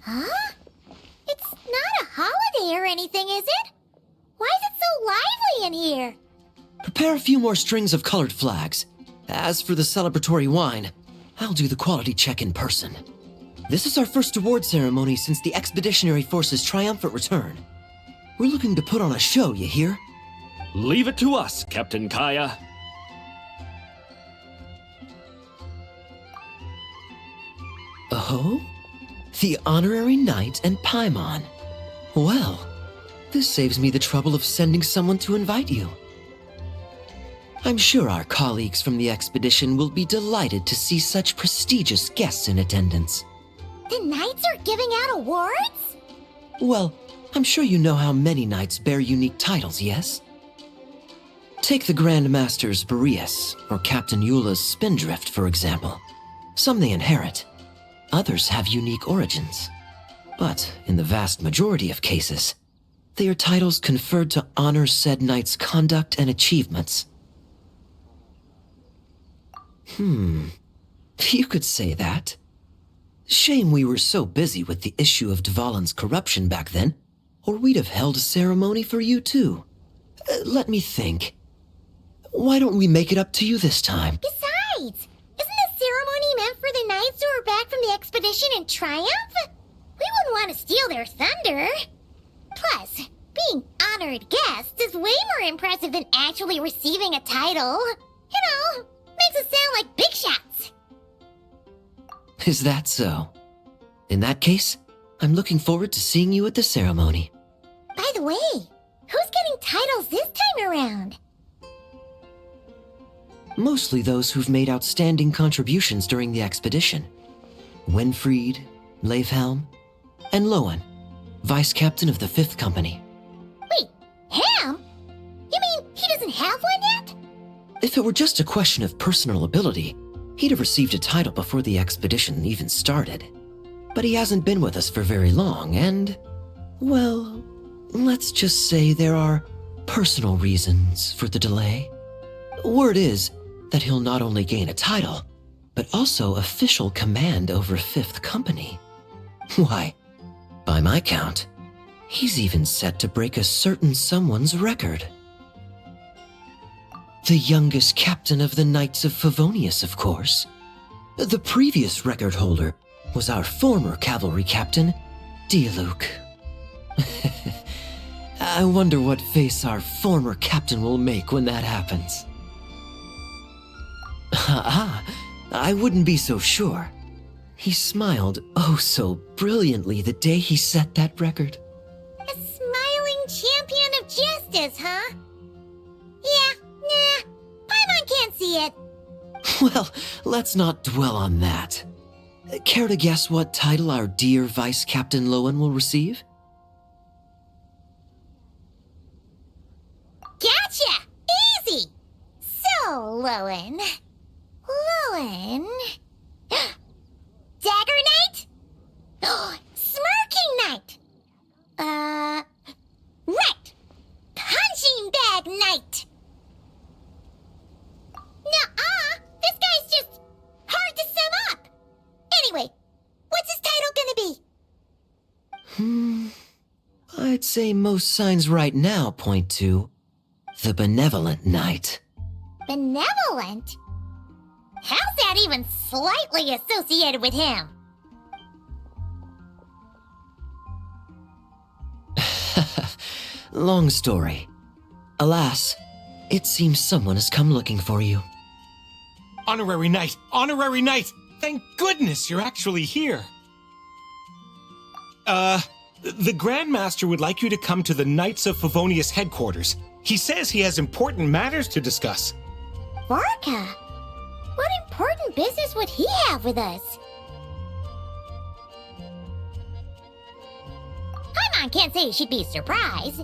Huh? It's not a holiday or anything, is it? Why is it so lively in here? Prepare a few more strings of colored flags. As for the celebratory wine, I'll do the quality check in person. This is our first award ceremony since the Expeditionary Force's triumphant return. We're looking to put on a show, you hear? Leave it to us, Captain Kaya. Oh? The Honorary Knight and Paimon. Well, this saves me the trouble of sending someone to invite you. I'm sure our colleagues from the expedition will be delighted to see such prestigious guests in attendance. The Knights are giving out awards? Well, I'm sure you know how many knights bear unique titles, yes? Take the Grand Masters Boreas or Captain Eula's Spindrift, for example. Some they inherit. Others have unique origins. But in the vast majority of cases, they are titles conferred to honor said knight's conduct and achievements. You could say that. Shame we were so busy with the issue of Dvalin's corruption back then, or we'd have held a ceremony for you too. Let me think. Why don't we make it up to you this time? Besides, isn't the ceremony meant for the Knights who are back from the expedition in triumph? We wouldn't want to steal their thunder. Plus, being honored guests is way more impressive than actually receiving a title. You know, makes us sound like big shots. Is that so? In that case, I'm looking forward to seeing you at the ceremony. By the way, who's getting titles this time around? Mostly those who've made outstanding contributions during the expedition. Winfried, Leifhelm, and Lohen, Vice Captain of the 5th Company. Wait, him? You mean he doesn't have one yet? If it were just a question of personal ability, he'd have received a title before the expedition even started. But he hasn't been with us for very long, and, well, let's just say there are personal reasons for the delay. Word is that he'll not only gain a title, but also official command over 5th Company. Why, by my count, he's even set to break a certain someone's record. The youngest captain of the Knights of Favonius, of course. The previous record holder was our former cavalry captain, Diluc. I wonder what face our former captain will make when that happens. I wouldn't be so sure. He smiled oh so brilliantly the day he set that record. A smiling champion of justice, huh? Yeah, nah, Paimon can't see it. Well, let's not dwell on that. Care to guess what title our dear Vice Captain Lohen will receive? Gotcha! Easy! So, Lohen... Dagger Knight? Smirking Knight! Right! Punching Bag Knight! Nuh-uh! This guy's just hard to sum up! Anyway, what's his title gonna be? I'd say most signs right now point to the Benevolent Knight. Benevolent? How's that even slightly associated with him? Long story. Alas, it seems someone has come looking for you. Honorary Knight! Honorary Knight! Thank goodness you're actually here. The Grand Master would like you to come to the Knights of Favonius headquarters. He says he has important matters to discuss. Varka? What important business would he have with us? Paimon can't say she'd be surprised.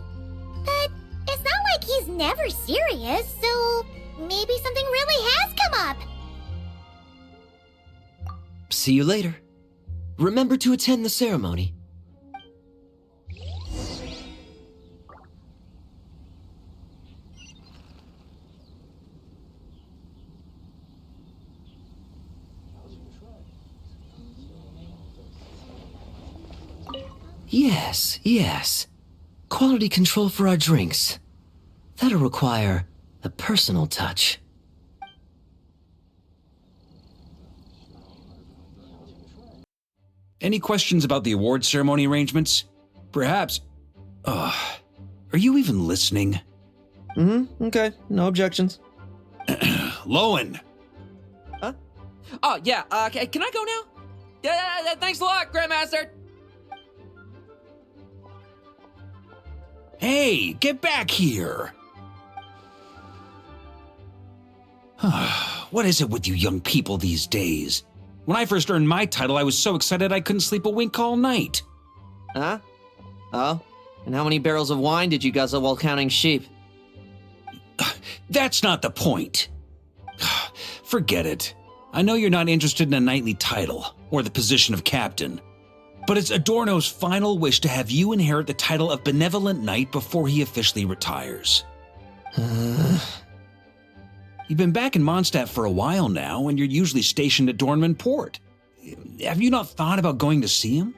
But it's not like he's never serious, so maybe something really has come up. See you later. Remember to attend the ceremony. Yes, yes. Quality control for our drinks. That'll require a personal touch. Any questions about the award ceremony arrangements? Perhaps. Are you even listening? Okay. No objections. Lohen! Huh? Oh, yeah, can I go now? Yeah, thanks a lot, Grandmaster! Hey, get back here! What is it with you young people these days? When I first earned my title, I was so excited I couldn't sleep a wink all night. Huh? Oh? And how many barrels of wine did you guzzle while counting sheep? That's not the point. Forget it. I know you're not interested in a knightly title, or the position of captain. But it's Adorno's final wish to have you inherit the title of Benevolent Knight before he officially retires. You've been back in Mondstadt for a while now, and you're usually stationed at Dornman Port. Have you not thought about going to see him?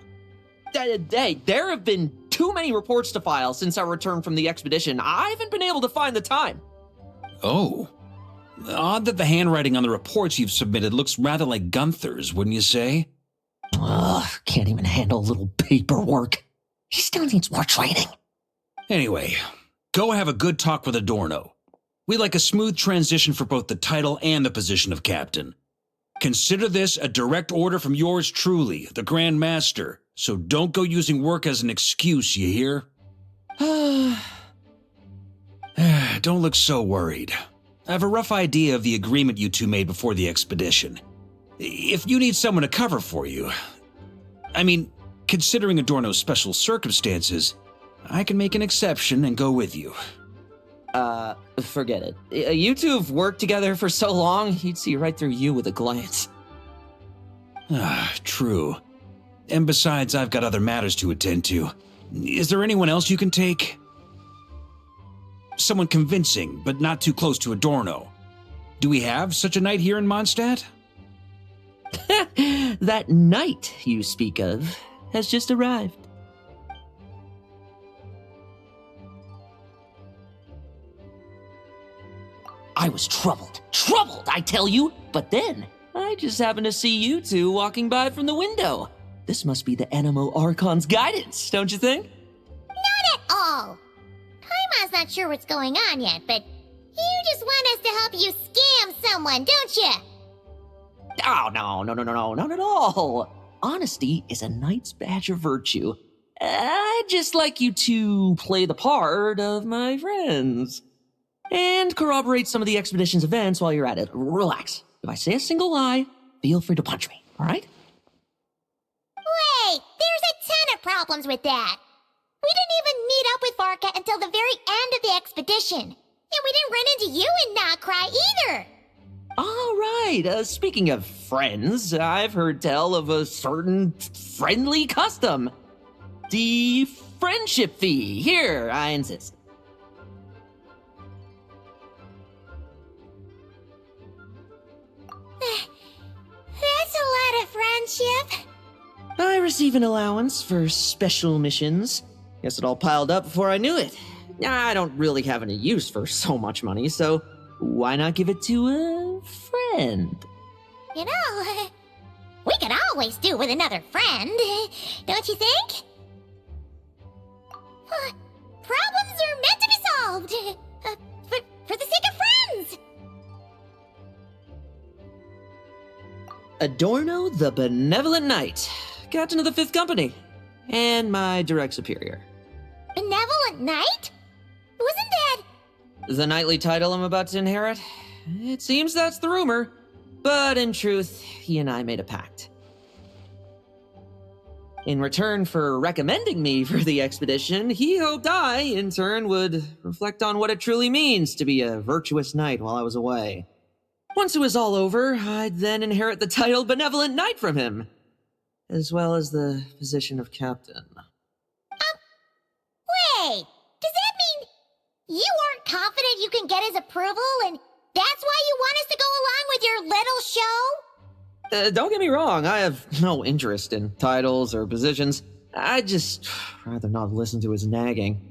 Hey, there have been too many reports to file since our return from the expedition. I haven't been able to find the time. Oh. Odd that the handwriting on the reports you've submitted looks rather like Gunther's, wouldn't you say? Ugh, can't even handle a little paperwork. He still needs more training. Anyway, go have a good talk with Adorno. We'd like a smooth transition for both the title and the position of captain. Consider this a direct order from yours truly, the Grand Master, so don't go using work as an excuse, you hear? Don't look so worried. I have a rough idea of the agreement you two made before the expedition. If you need someone to cover for you, I mean, considering Adorno's special circumstances, I can make an exception and go with you. Forget it. You two have worked together for so long, he'd see right through you with a glance. True. And besides, I've got other matters to attend to. Is there anyone else you can take? Someone convincing, but not too close to Adorno. Do we have such a knight here in Mondstadt? That knight you speak of has just arrived. I was troubled, I tell you, but then I just happened to see you two walking by from the window. This must be the Animo Archon's guidance, don't you think? Not at all. Paimon's not sure what's going on yet, but you just want us to help you scam someone, don't you? Oh, no, not at all. Honesty is a knight's badge of virtue. I'd just like you to play the part of my friends. And corroborate some of the expedition's events while you're at it. Relax. If I say a single lie, feel free to punch me, all right? Wait, there's a ton of problems with that. We didn't even meet up with Varka until the very end of the expedition. And we didn't run into you in Nocry either. All right, speaking of friends, I've heard tell of a certain friendly custom. The friendship fee. Here, I insist. That's a lot of friendship. I receive an allowance for special missions. Guess it all piled up before I knew it. I don't really have any use for so much money, so why not give it to a friend? You know, we could always do with another friend, don't you think? Problems are meant to be solved. For the sake of friends. Adorno the Benevolent Knight, Captain of the 5th Company, and my direct superior. Benevolent Knight? Wasn't that... The knightly title I'm about to inherit? It seems that's the rumor, but in truth, he and I made a pact. In return for recommending me for the expedition, he hoped I, in turn, would reflect on what it truly means to be a virtuous knight while I was away. Once it was all over, I'd then inherit the title Benevolent Knight from him, as well as the position of captain. Wait, does that mean you aren't confident you can get his approval and that's why you want us to go along with your little show? Don't get me wrong, I have no interest in titles or positions. I'd just rather not listen to his nagging.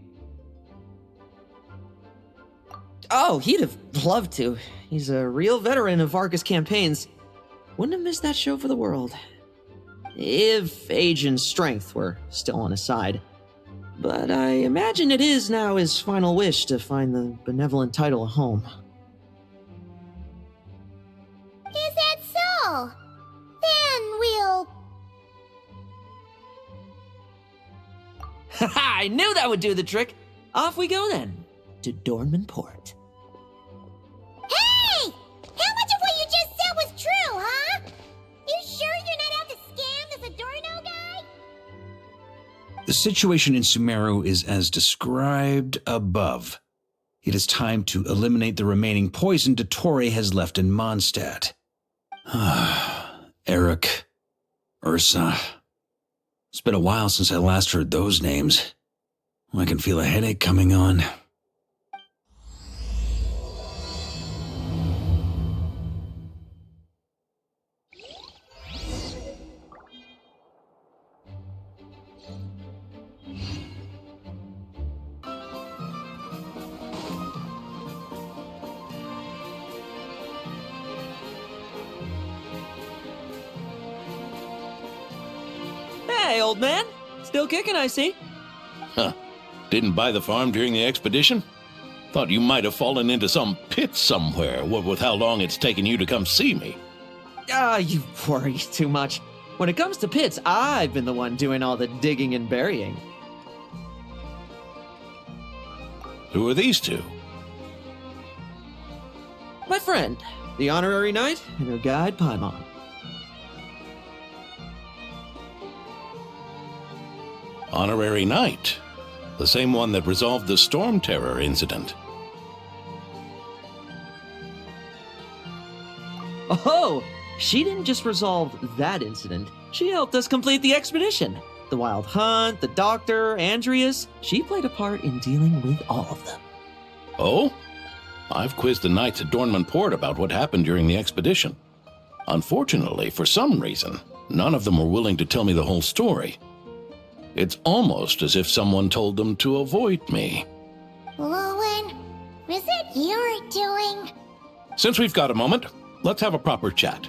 Oh, he'd have loved to. He's a real veteran of Arcus campaigns. Wouldn't have missed that show for the world. If age and strength were still on his side. But I imagine it is now his final wish to find the benevolent title a home. Is that so? Then we'll... Haha, I knew that would do the trick. Off we go then, to Dornman Port. Hey! How much of what you just said was true, huh? You sure you're not out to scam this Adorno guy? The situation in Sumeru is as described above. It is time to eliminate the remaining poison Dottore has left in Mondstadt. Eric, Ursa. It's been a while since I last heard those names. I can feel a headache coming on. Hey, old man. Still kicking, I see. Huh. Didn't buy the farm during the expedition? Thought you might have fallen into some pit somewhere, what with how long it's taken you to come see me. You worry too much. When it comes to pits, I've been the one doing all the digging and burying. Who are these two? My friend, the honorary knight, and her guide, Paimon. Honorary Knight. The same one that resolved the Storm Terror incident. Oh, she didn't just resolve that incident. She helped us complete the expedition. The Wild Hunt, the Doctor, Andreas. She played a part in dealing with all of them. Oh? I've quizzed the knights at Dornman Port about what happened during the expedition. Unfortunately, for some reason, none of them were willing to tell me the whole story. It's almost as if someone told them to avoid me. Lohen, is it your doing? Since we've got a moment, let's have a proper chat.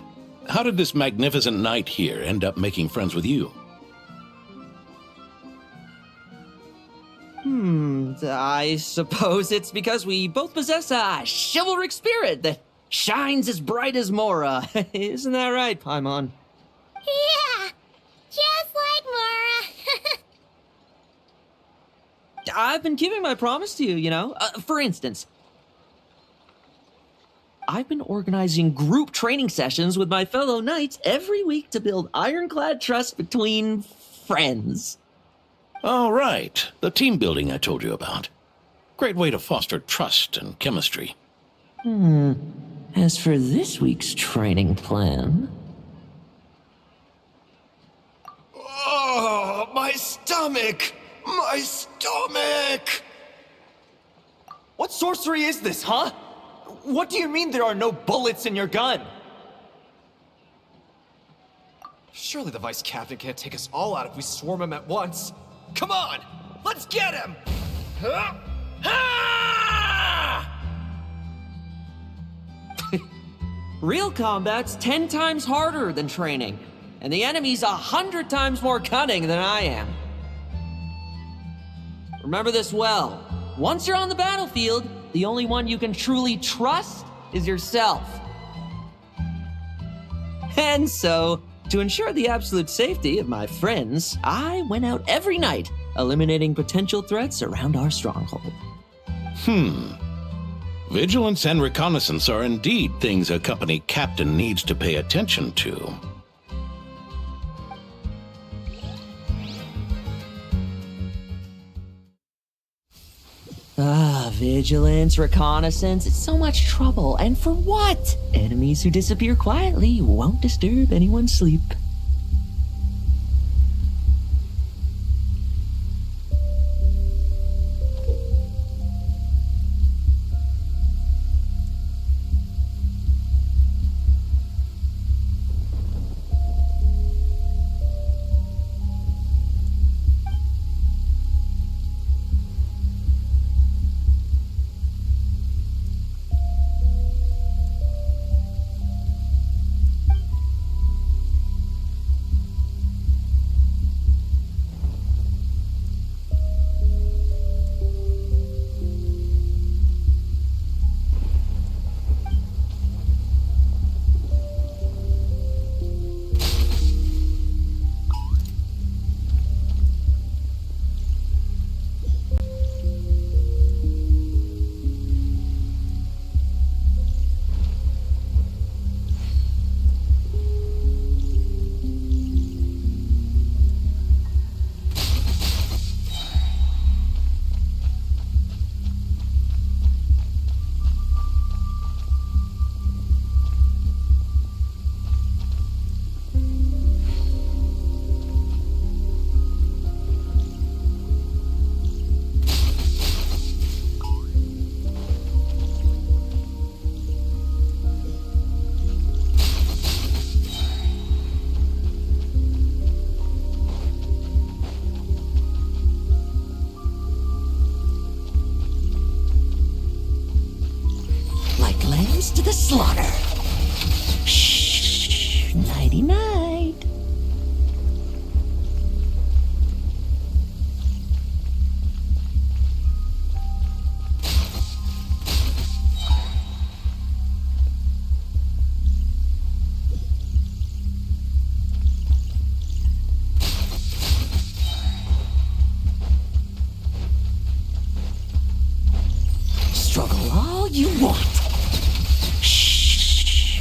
How did this magnificent knight here end up making friends with you? I suppose it's because we both possess a chivalric spirit that shines as bright as Mora. Isn't that right, Paimon? Yeah, just like Mara. I've been keeping my promise to you, you know. For instance, I've been organizing group training sessions with my fellow knights every week to build ironclad trust between friends. Oh, right. The team building I told you about. Great way to foster trust and chemistry. As for this week's training plan... Oh, my stomach! My stomach! What sorcery is this, huh? What do you mean there are no bullets in your gun? Surely the vice captain can't take us all out if we swarm him at once. Come on! Let's get him! Huh? Ah! Real combat's 10 times harder than training, and the enemy's 100 times more cunning than I am. Remember this well. Once you're on the battlefield, the only one you can truly trust is yourself. And so, to ensure the absolute safety of my friends, I went out every night, eliminating potential threats around our stronghold. Vigilance and reconnaissance are indeed things a company captain needs to pay attention to. Vigilance, reconnaissance, it's so much trouble. And for what? Enemies who disappear quietly won't disturb anyone's sleep.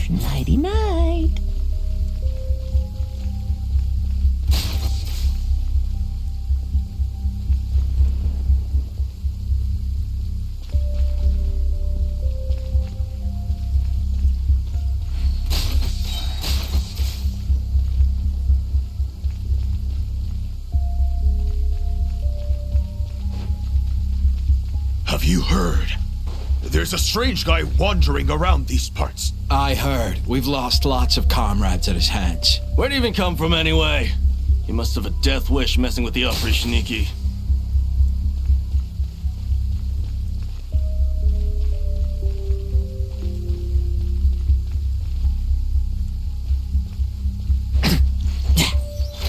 Nighty-night. Have you heard? There's a strange guy wandering around these parts. I heard. We've lost lots of comrades at his hands. Where'd he even come from anyway? He must have a death wish messing with the Oprishniki.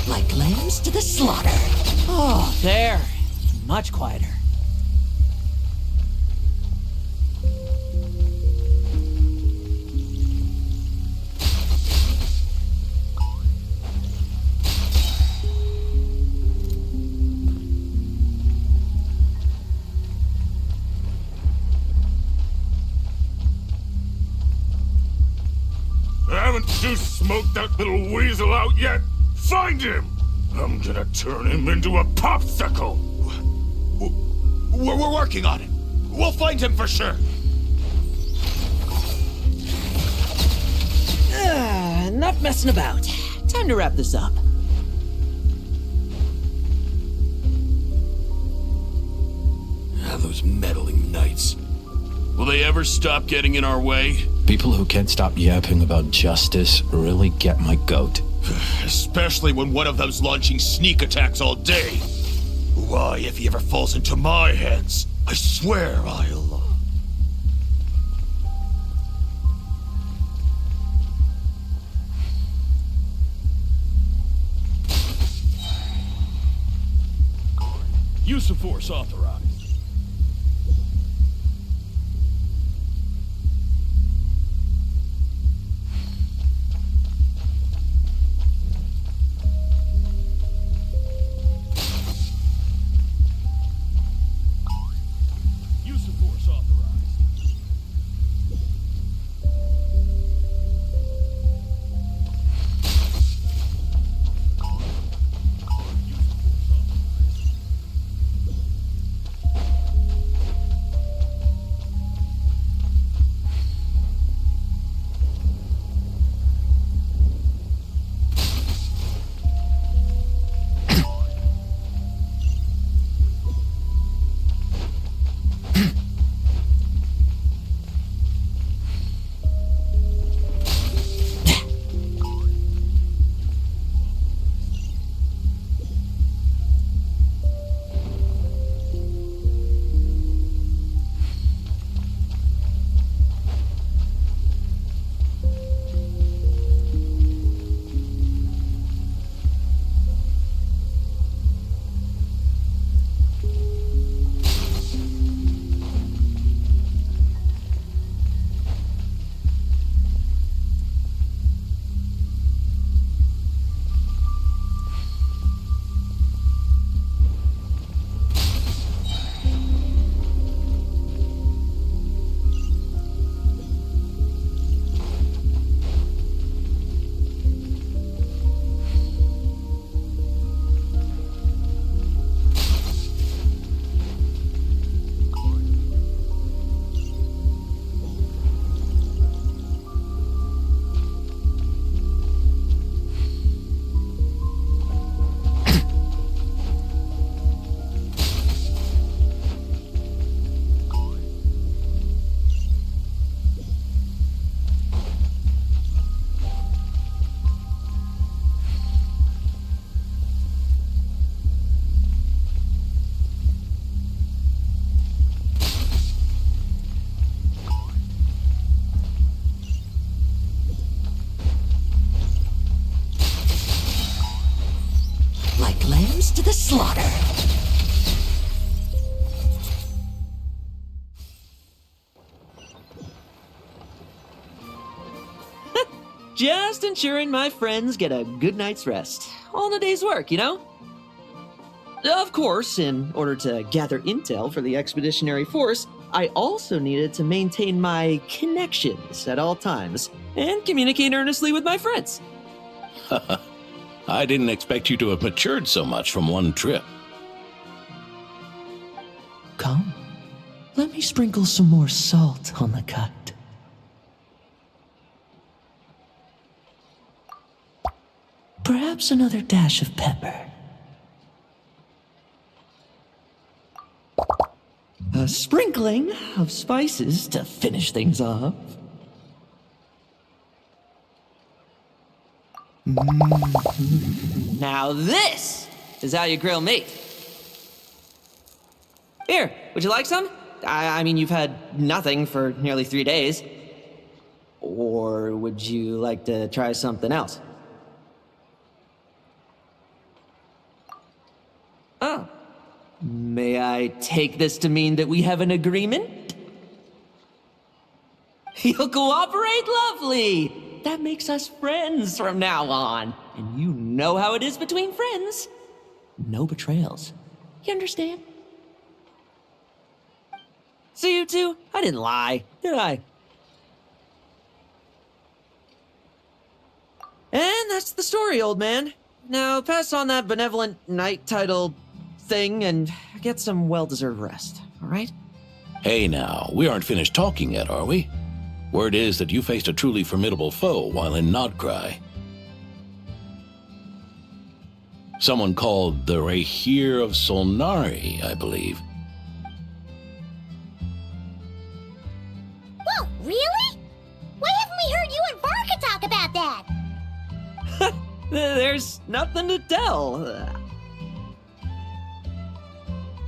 Like lambs to the slaughter. Oh, there. Much quieter. Haven't you smoked that little weasel out yet? Find him! I'm gonna turn him into a popsicle! We're working on it. We'll find him for sure. Enough messing about. Time to wrap this up. Those meddling knights. Will they ever stop getting in our way? People who can't stop yapping about justice really get my goat. Especially when one of them's launching sneak attacks all day. Why, if he ever falls into my hands, I swear I'll... Use of force authorized. Use of force authorized. Lambs to the slaughter. Just ensuring my friends get a good night's rest. All in a day's work, you know? Of course, in order to gather intel for the expeditionary force, I also needed to maintain my connections at all times. and communicate earnestly with my friends. I didn't expect you to have matured so much from one trip. Come, let me sprinkle some more salt on the cut. Perhaps another dash of pepper. A sprinkling of spices to finish things off. Now this is how you grill meat. Here, would you like some? I mean, you've had nothing for nearly 3 days. Or would you like to try something else? Oh. May I take this to mean that we have an agreement? You'll cooperate? Lovely! That makes us friends from now on. And you know how it is between friends. No betrayals. You understand? So you two, I didn't lie, did I? And that's the story, old man. Now pass on that benevolent knight title thing and get some well-deserved rest, all right? Hey now, we aren't finished talking yet, are we? Word is that you faced a truly formidable foe while in Nodcry. Someone called the Rahir of Solnari, I believe. Whoa, really? Why haven't we heard you and Varka talk about that? There's nothing to tell.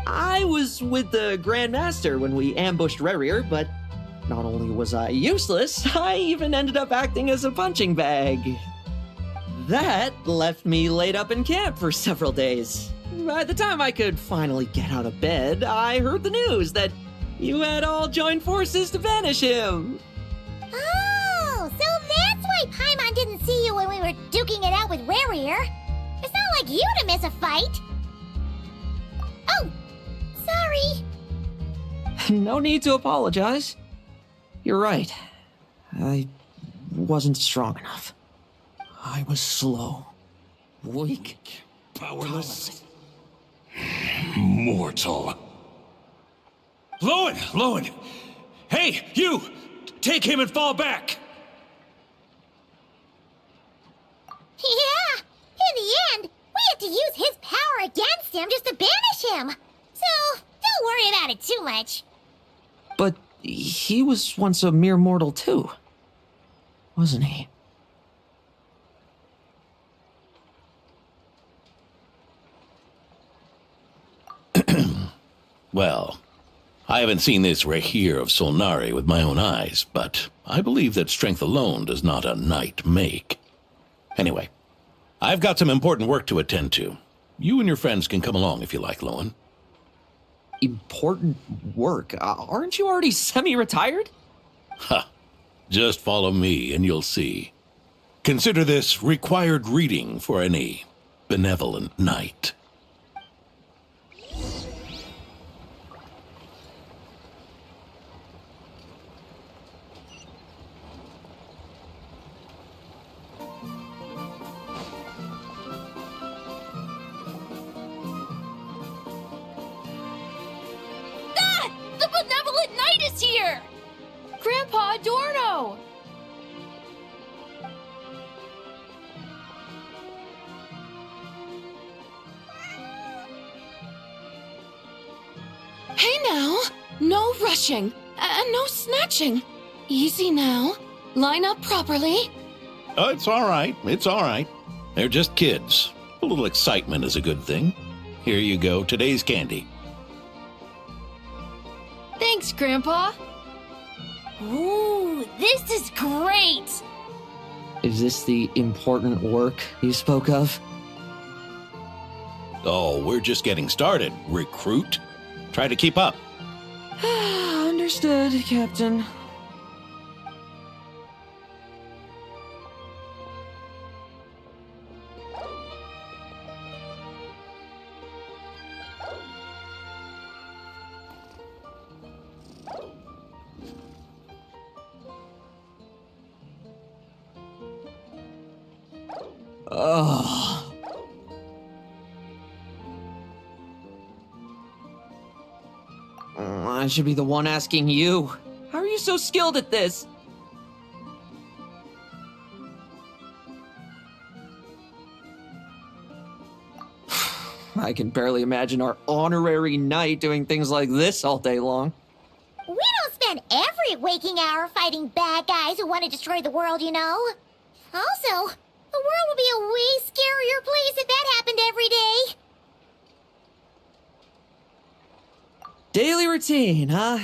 I was with the Grand Master when we ambushed Rerir, but not only was I useless, I even ended up acting as a punching bag. That left me laid up in camp for several days. By the time I could finally get out of bed, I heard the news that you had all joined forces to banish him. Oh, so that's why Paimon didn't see you when we were duking it out with Rerir. It's not like you to miss a fight. Oh, sorry. No need to apologize. You're right. I wasn't strong enough. I was slow, weak, Powerless. Mortal. Lohen! Hey, you! Take him and fall back! Yeah, in the end, we had to use his power against him just to banish him. So, don't worry about it too much. But he was once a mere mortal too, wasn't he? Well, I haven't seen this Rahir of Solnari with my own eyes, but I believe that strength alone does not a knight make. Anyway, I've got some important work to attend to. You and your friends can come along if you like, Lohen. Important work? Aren't you already semi-retired? Ha! Just follow me and you'll see. Consider this required reading for any benevolent knight. The benevolent knight is here! Grandpa Adorno! Hey now! No rushing, and no snatching. Easy now. Line up properly. Oh, it's all right. It's all right. They're just kids. A little excitement is a good thing. Here you go, today's candy. Thanks, Grandpa. Ooh, this is great! Is this the important work you spoke of? Oh, we're just getting started, recruit. Try to keep up. Understood, Captain. Ugh. I should be the one asking you. How are you so skilled at this? I can barely imagine our honorary knight doing things like this all day long. We don't spend every waking hour fighting bad guys who want to destroy the world, you know. Also, the world would be a way scarier place if that happened every day. Daily routine, huh?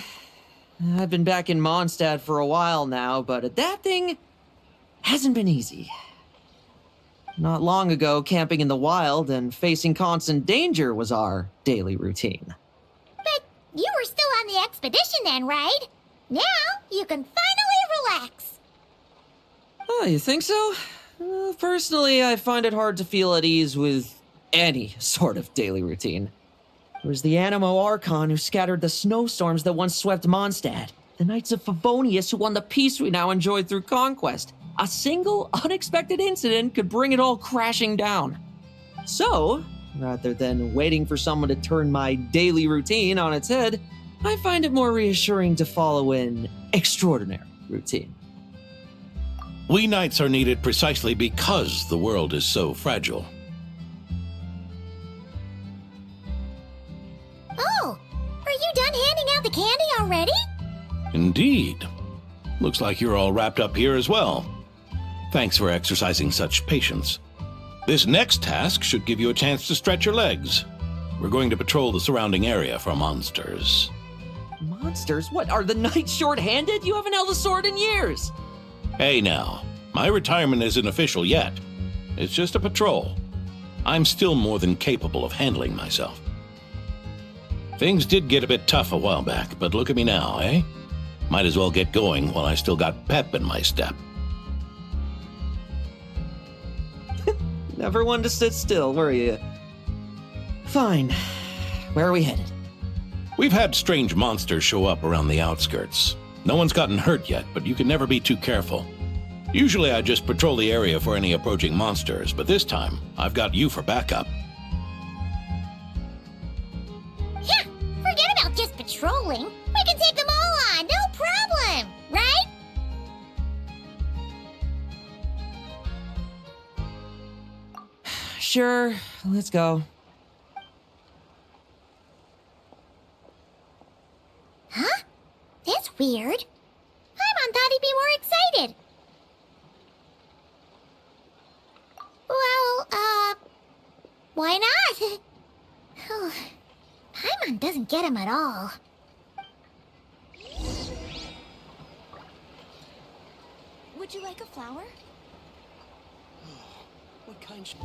I've been back in Mondstadt for a while now, but adapting hasn't been easy. Not long ago, camping in the wild and facing constant danger was our daily routine. But you were still on the expedition then, right? Now you can finally relax. Oh, you think so? Personally, I find it hard to feel at ease with any sort of daily routine. It was the Animo Archon who scattered the snowstorms that once swept Mondstadt. The Knights of Favonius who won the peace we now enjoy through conquest. A single unexpected incident could bring it all crashing down. So, rather than waiting for someone to turn my daily routine on its head, I find it more reassuring to follow an extraordinary routine. We knights are needed precisely because the world is so fragile. Oh, are you done handing out the candy already? Indeed. Looks like you're all wrapped up here as well. Thanks for exercising such patience. This next task should give you a chance to stretch your legs. We're going to patrol the surrounding area for monsters. Monsters? What, are the knights short-handed? You haven't held a sword in years! Hey now, my retirement isn't official yet. It's just a patrol. I'm still more than capable of handling myself. Things did get a bit tough a while back, but look at me now, eh? Might as well get going while I still got pep in my step. Never one to sit still, were you? Fine. Where are we headed? We've had strange monsters show up around the outskirts. No one's gotten hurt yet, but you can never be too careful. Usually I just patrol the area for any approaching monsters, but this time I've got you for backup. Yeah, forget about just patrolling. We can take them all on, no problem, right? Sure, let's go. Huh? That's weird. Paimon thought he'd be more excited. Well, why not? Paimon doesn't get him at all. Would you like a flower? What kind should...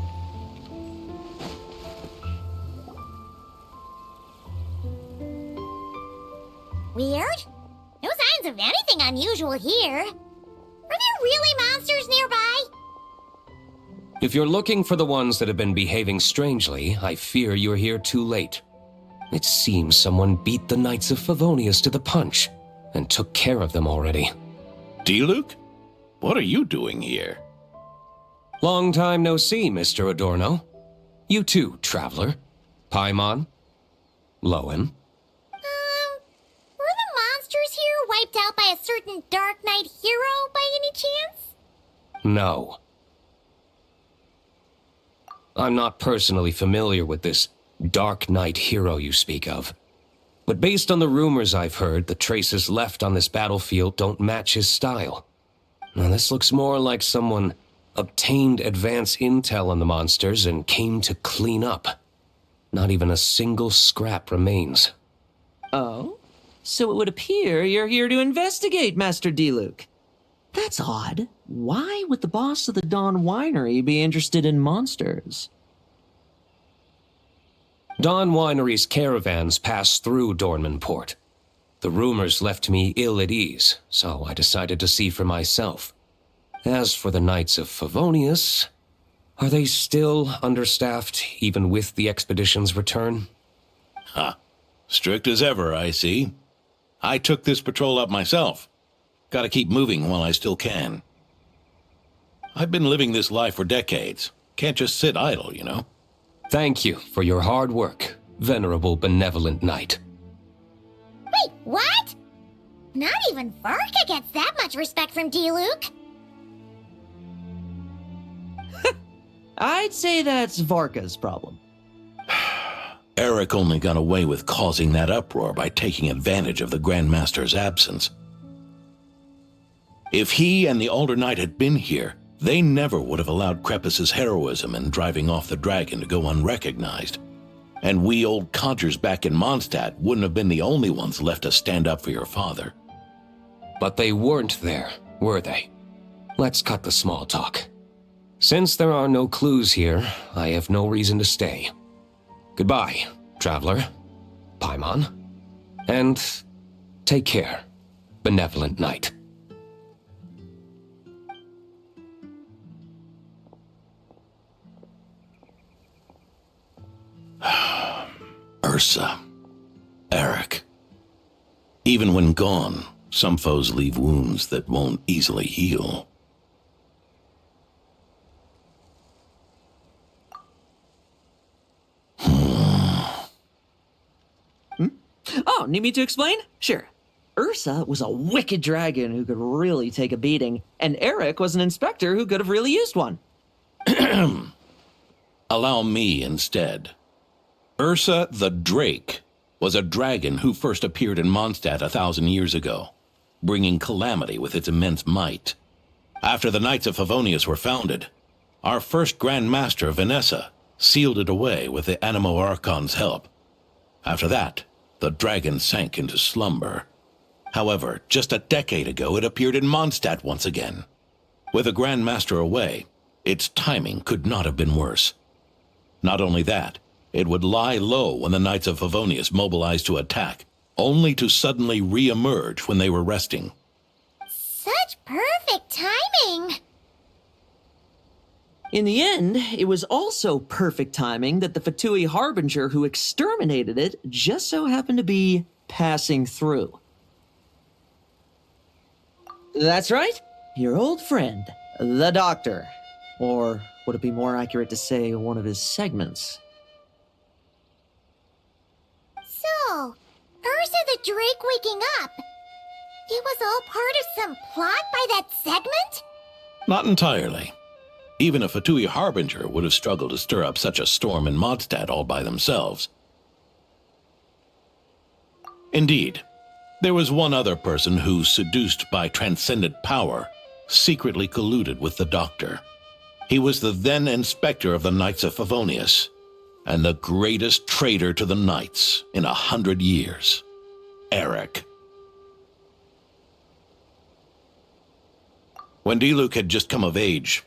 Weird? No signs of anything unusual here. Are there really monsters nearby? If you're looking for the ones that have been behaving strangely, I fear you're here too late. It seems someone beat the Knights of Favonius to the punch and took care of them already. D-Luke? What are you doing here? Long time no see, Mr. Adorno. You too, traveler. Paimon? Lohen? Were the monsters here wiped out by a certain Dark Knight hero by any chance? No. I'm not personally familiar with this Dark Knight hero you speak of. But based on the rumors I've heard, the traces left on this battlefield don't match his style. Now this looks more like someone obtained advance intel on the monsters and came to clean up. Not even a single scrap remains. Oh? So it would appear you're here to investigate, Master D-Luke. That's odd. Why would the boss of the Dawn Winery be interested in monsters? Dawn Winery's caravans passed through Dornmanport. The rumors left me ill at ease, so I decided to see for myself. As for the Knights of Favonius, are they still understaffed even with the expedition's return? Huh. Strict as ever, I see. I took this patrol up myself. Gotta keep moving while I still can. I've been living this life for decades. Can't just sit idle, you know? Thank you for your hard work, venerable benevolent knight. Wait, what? Not even Varka gets that much respect from D-Luke. I'd say that's Varka's problem. Eric only got away with causing that uproar by taking advantage of the Grandmaster's absence. If he and the Alder Knight had been here, they never would have allowed Krepus's heroism in driving off the dragon to go unrecognized. And we old codgers back in Mondstadt wouldn't have been the only ones left to stand up for your father. But they weren't there, were they? Let's cut the small talk. Since there are no clues here, I have no reason to stay. Goodbye, traveler, Paimon, and take care, benevolent knight. Ursa, Eric. Even when gone, some foes leave wounds that won't easily heal. Oh, need me to explain? Sure. Ursa was a wicked dragon who could really take a beating, and Eric was an inspector who could have really used one. Allow me instead. Ursa the Drake was a dragon who first appeared in Mondstadt 1,000 years ago, bringing calamity with its immense might. After the Knights of Favonius were founded, our first Grand Master, Vanessa, sealed it away with the Animo Archon's help. After that, the dragon sank into slumber. However, just a decade ago, it appeared in Mondstadt once again. With the Grand Master away, its timing could not have been worse. Not only that, it would lie low when the Knights of Favonius mobilized to attack, only to suddenly re-emerge when they were resting. Such perfect timing! In the end, it was also perfect timing that the Fatui Harbinger who exterminated it just so happened to be passing through. That's right, your old friend, the Doctor. Or would it be more accurate to say one of his segments? So, Ursa the Drake waking up. It was all part of some plot by that segment? Not entirely. Even a Fatui Harbinger would have struggled to stir up such a storm in Mondstadt all by themselves. Indeed, there was one other person who, seduced by transcendent power, secretly colluded with the Doctor. He was the then Inspector of the Knights of Favonius, and the greatest traitor to the Knights in 100 years, Eric. When D-Luke had just come of age,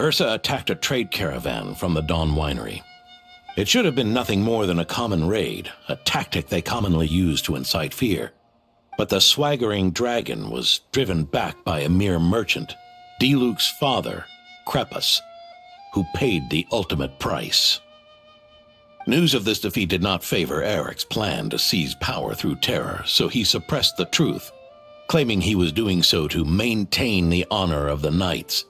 Ursa attacked a trade caravan from the Dawn Winery. It should have been nothing more than a common raid, a tactic they commonly use to incite fear. But the swaggering dragon was driven back by a mere merchant, D-Luke's father, Krepus, who paid the ultimate price. News of this defeat did not favor Eric's plan to seize power through terror, so he suppressed the truth, claiming he was doing so to maintain the honor of the Knights.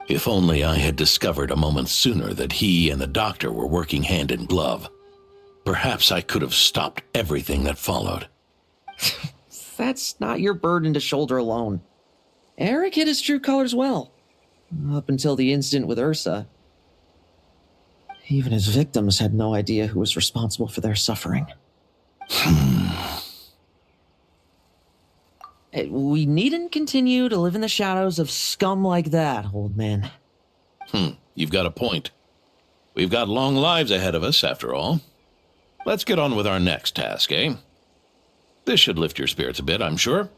If only I had discovered a moment sooner that he and the Doctor were working hand in glove. Perhaps I could have stopped everything that followed. That's not your burden to shoulder alone. Eric hid his true colors well. Up until the incident with Ursa. Even his victims had no idea who was responsible for their suffering. We needn't continue to live in the shadows of scum like that, old man. You've got a point. We've got long lives ahead of us, after all. Let's get on with our next task, eh? This should lift your spirits a bit, I'm sure.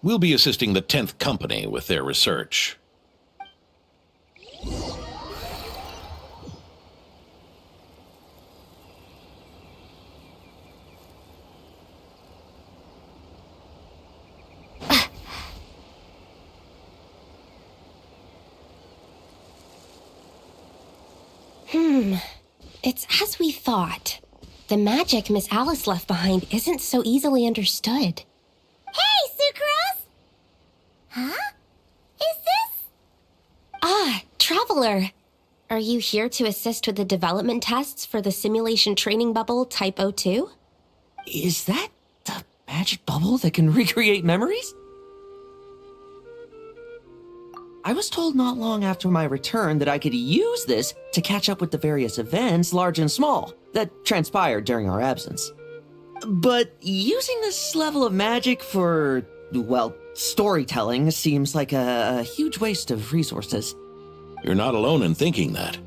We'll be assisting the 10th Company with their research. It's as we thought. The magic Miss Alice left behind isn't so easily understood. Hey, Sucrose! Huh? Is this? Ah, Traveler. Are you here to assist with the development tests for the simulation training bubble Type 02? Is that the magic bubble that can recreate memories? I was told not long after my return that I could use this to catch up with the various events, large and small, that transpired during our absence. But using this level of magic for, well, storytelling seems like a huge waste of resources. You're not alone in thinking that.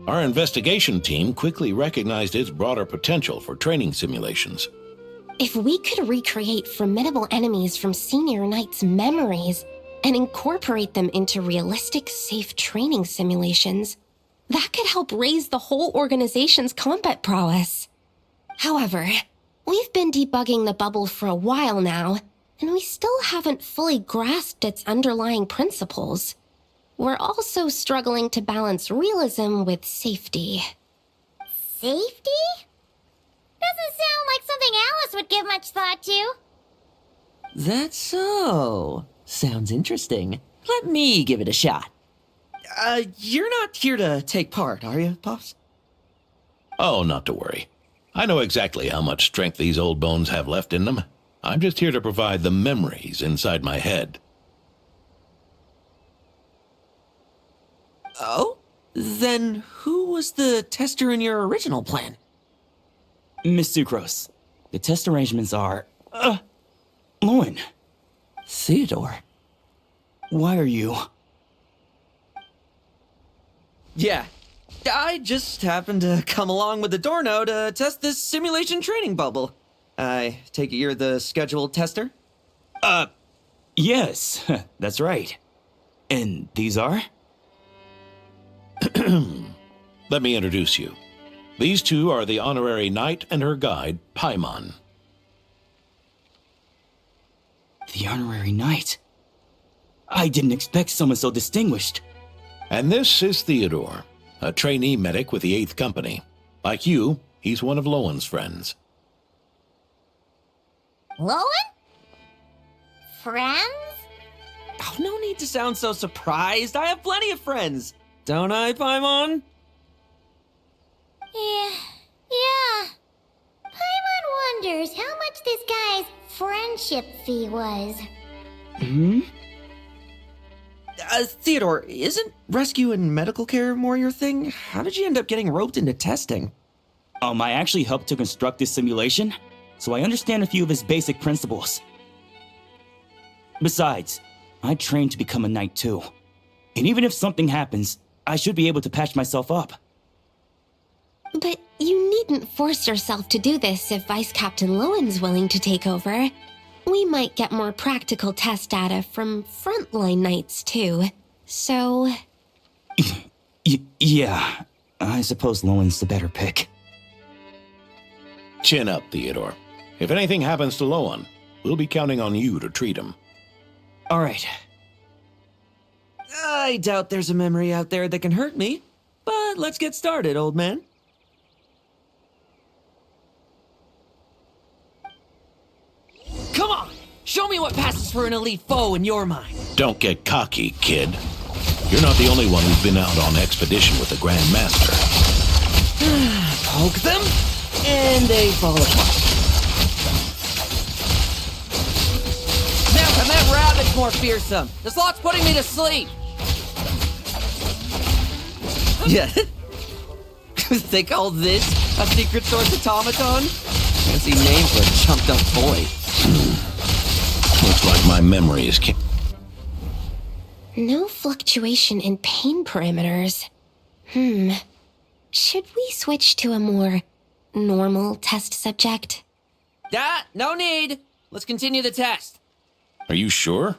Our investigation team quickly recognized its broader potential for training simulations. If we could recreate formidable enemies from Senior Knight's memories and incorporate them into realistic, safe training simulations, that could help raise the whole organization's combat prowess. However, we've been debugging the bubble for a while now, and we still haven't fully grasped its underlying principles. We're also struggling to balance realism with safety. Safety? Doesn't sound like something Alice would give much thought to. That's so. Sounds interesting. Let me give it a shot. You're not here to take part, are you, Pops? Oh, not to worry. I know exactly how much strength these old bones have left in them. I'm just here to provide the memories inside my head. Oh? Then who was the tester in your original plan? Miss Sucrose, the test arrangements are... Lohen. Theodore. Why are you... Yeah, I just happened to come along with the Dorno to test this simulation training bubble. I take it you're the scheduled tester? Yes, that's right. And these are? Let me introduce you. These two are the honorary knight and her guide, Paimon. The honorary knight? I didn't expect someone so distinguished. And this is Theodore, a trainee medic with the 8th Company. Like you, he's one of Lowen's friends. Lohen? Friends? Oh, no need to sound so surprised. I have plenty of friends. Don't I, Paimon? Yeah. Paimon wonders how much this guy's friendship fee was. Theodore, isn't rescue and medical care more your thing? How did you end up getting roped into testing? I actually helped to construct this simulation, so I understand a few of its basic principles. Besides, I trained to become a knight too. And even if something happens, I should be able to patch myself up. But you needn't force yourself to do this if Vice Captain Lowen's willing to take over. We might get more practical test data from frontline knights too. So... Yeah, I suppose Lowen's the better pick. Chin up, Theodore. If anything happens to Lowen, we'll be counting on you to treat him. All right. I doubt there's a memory out there that can hurt me, but let's get started, old man. Come on! Show me what passes for an elite foe in your mind. Don't get cocky, kid. You're not the only one who's been out on expedition with the Grand Master. Poke them, and they fall apart. Snap, and that rabbit's more fearsome. This lot's putting me to sleep. Yeah. They call this a secret source automaton? Fancy name for a chumped up boy. Looks like my memories can't... No fluctuation in pain parameters. Should we switch to a more normal test subject? No need. Let's continue the test. Are you sure?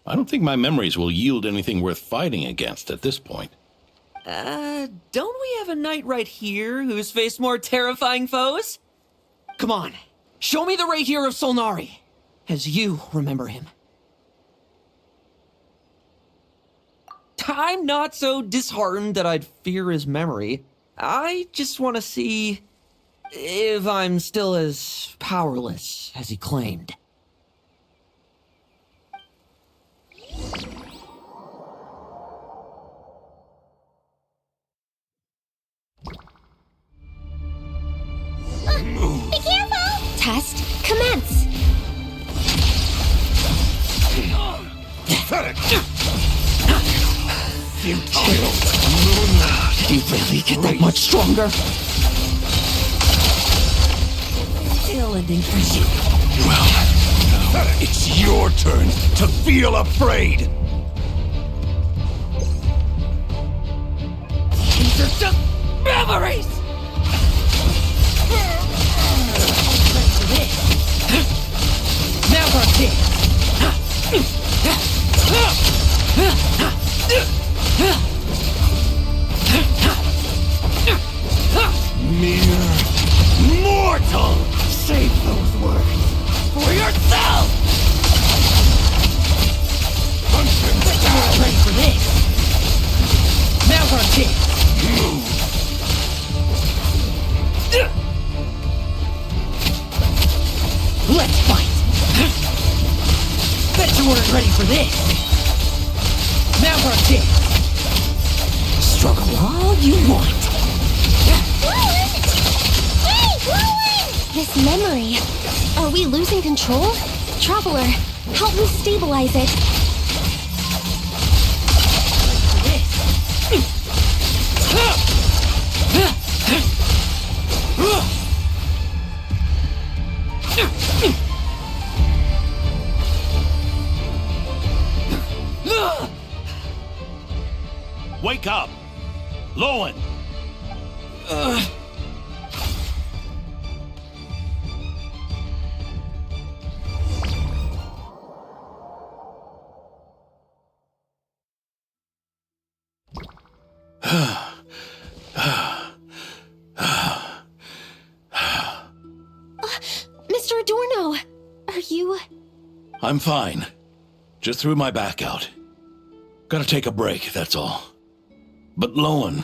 I don't think my memories will yield anything worth fighting against at this point. Don't we have a knight right here who's faced more terrifying foes? Come on, show me the Ray here of Solnari, as you remember him. I'm not so disheartened that I'd fear his memory. I just want to see if I'm still as powerless as he claimed. test commence. Pathetic! Futile. Did he really get that much stronger? Still ending for you. Well, now it's your turn to feel afraid! These are just memories! Now we're dead. Mere mortal! Save those words for yourself! Punch him down! Ready for this? Now we're dead. Let's fight! Bet you weren't ready for this! Now we're dead! Struggle all you want! Lohen! Hey, Lohen! This memory. Are we losing control? Traveler, help me stabilize it. Wake up! Lohen! Mr. Adorno, are you... I'm fine. Just threw my back out. Gotta take a break, that's all. But Lohen...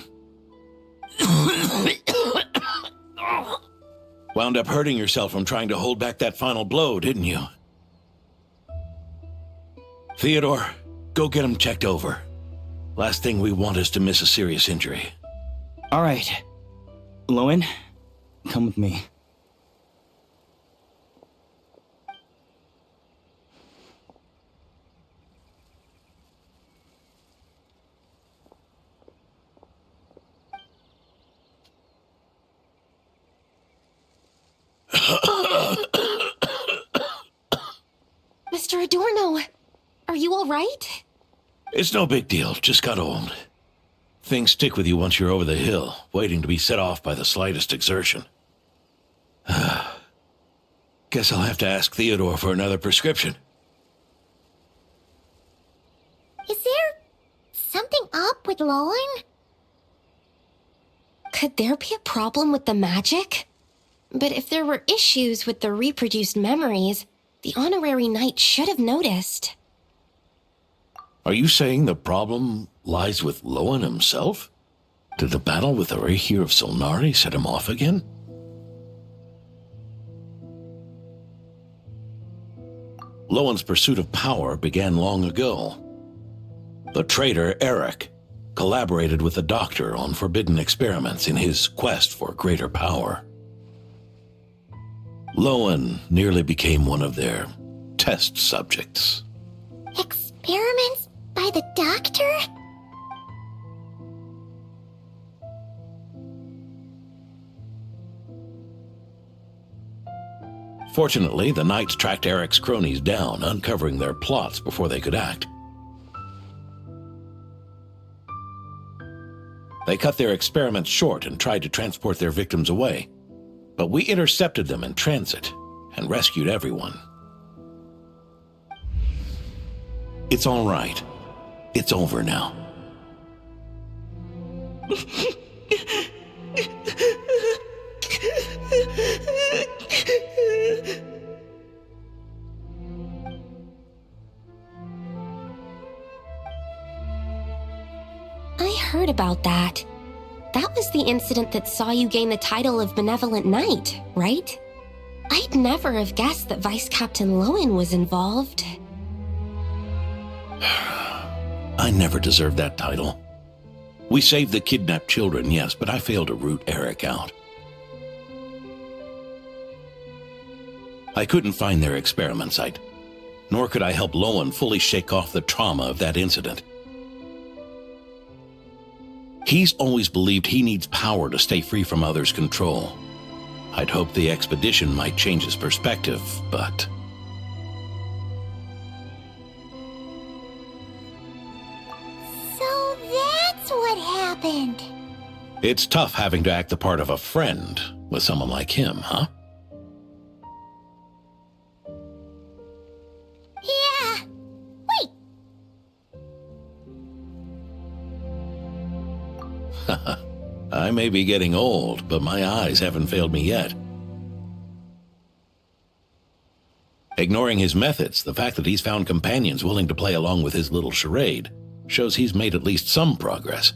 wound up hurting yourself from trying to hold back that final blow, didn't you? Theodore, go get him checked over. Last thing we want is to miss a serious injury. All right. Lohen, come with me. Mr. Adorno, are you all right? It's no big deal, just got old. Things stick with you once you're over the hill, waiting to be set off by the slightest exertion. Guess I'll have to ask Theodore for another prescription. Is there something up with Lohen? Could there be a problem with the magic? But if there were issues with the reproduced memories, the honorary knight should have noticed. Are you saying the problem lies with Lohen himself? Did the battle with the Rehyr of Solnari set him off again? Lohen's pursuit of power began long ago. The traitor Eric collaborated with the Doctor on forbidden experiments in his quest for greater power. Lohen nearly became one of their test subjects. Experiments by the Doctor? Fortunately, the Knights tracked Eric's cronies down, uncovering their plots before they could act. They cut their experiments short and tried to transport their victims away. But we intercepted them in transit and rescued everyone. It's all right. It's over now. I heard about that. That was the incident that saw you gain the title of Benevolent Knight, right? I'd never have guessed that Vice Captain Lohen was involved. I never deserved that title. We saved the kidnapped children, yes, but I failed to root Eric out. I couldn't find their experiment site, nor could I help Lohen fully shake off the trauma of that incident. He's always believed he needs power to stay free from others' control. I'd hoped the expedition might change his perspective, but... So that's what happened. It's tough having to act the part of a friend with someone like him, huh? Yeah. Wait. I may be getting old, but my eyes haven't failed me yet. Ignoring his methods, the fact that he's found companions willing to play along with his little charade shows he's made at least some progress.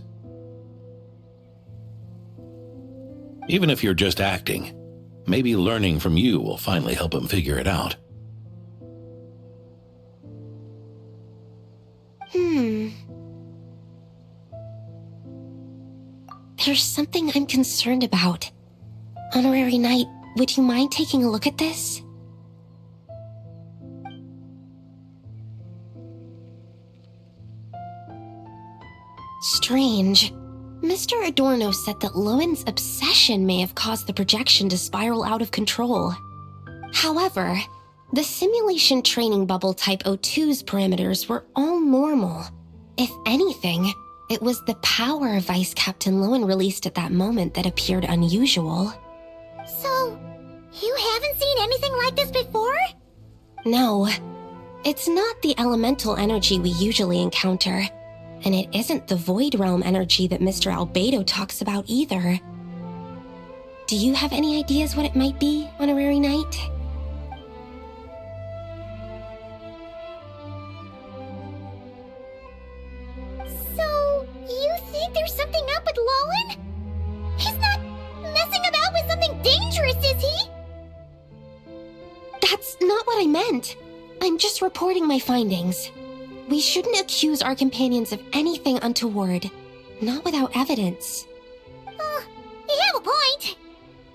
Even if you're just acting, maybe learning from you will finally help him figure it out. There's something I'm concerned about. Honorary Knight, would you mind taking a look at this? Strange. Mr. Adorno said that Lowen's obsession may have caused the projection to spiral out of control. However, the simulation training bubble Type 02's parameters were all normal. If anything, it was the power Vice Captain Lohen released at that moment that appeared unusual. So, you haven't seen anything like this before? No, it's not the elemental energy we usually encounter, and it isn't the Void Realm energy that Mr. Albedo talks about either. Do you have any ideas what it might be, Honorary Knight? So, you think there's something up with Lohen? He's not messing about with something dangerous, is he? That's not what I meant. I'm just reporting my findings. We shouldn't accuse our companions of anything untoward, not without evidence. You have a point.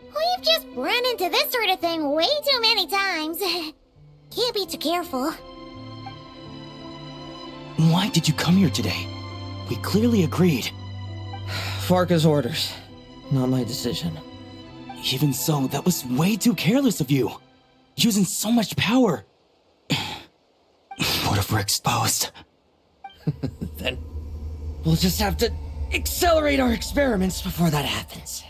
We've just run into this sort of thing way too many times. Can't be too careful. Why did you come here today? We clearly agreed. Farka's orders, not my decision. Even so, that was way too careless of you. Using so much power. What if we're exposed? Then we'll just have to accelerate our experiments before that happens.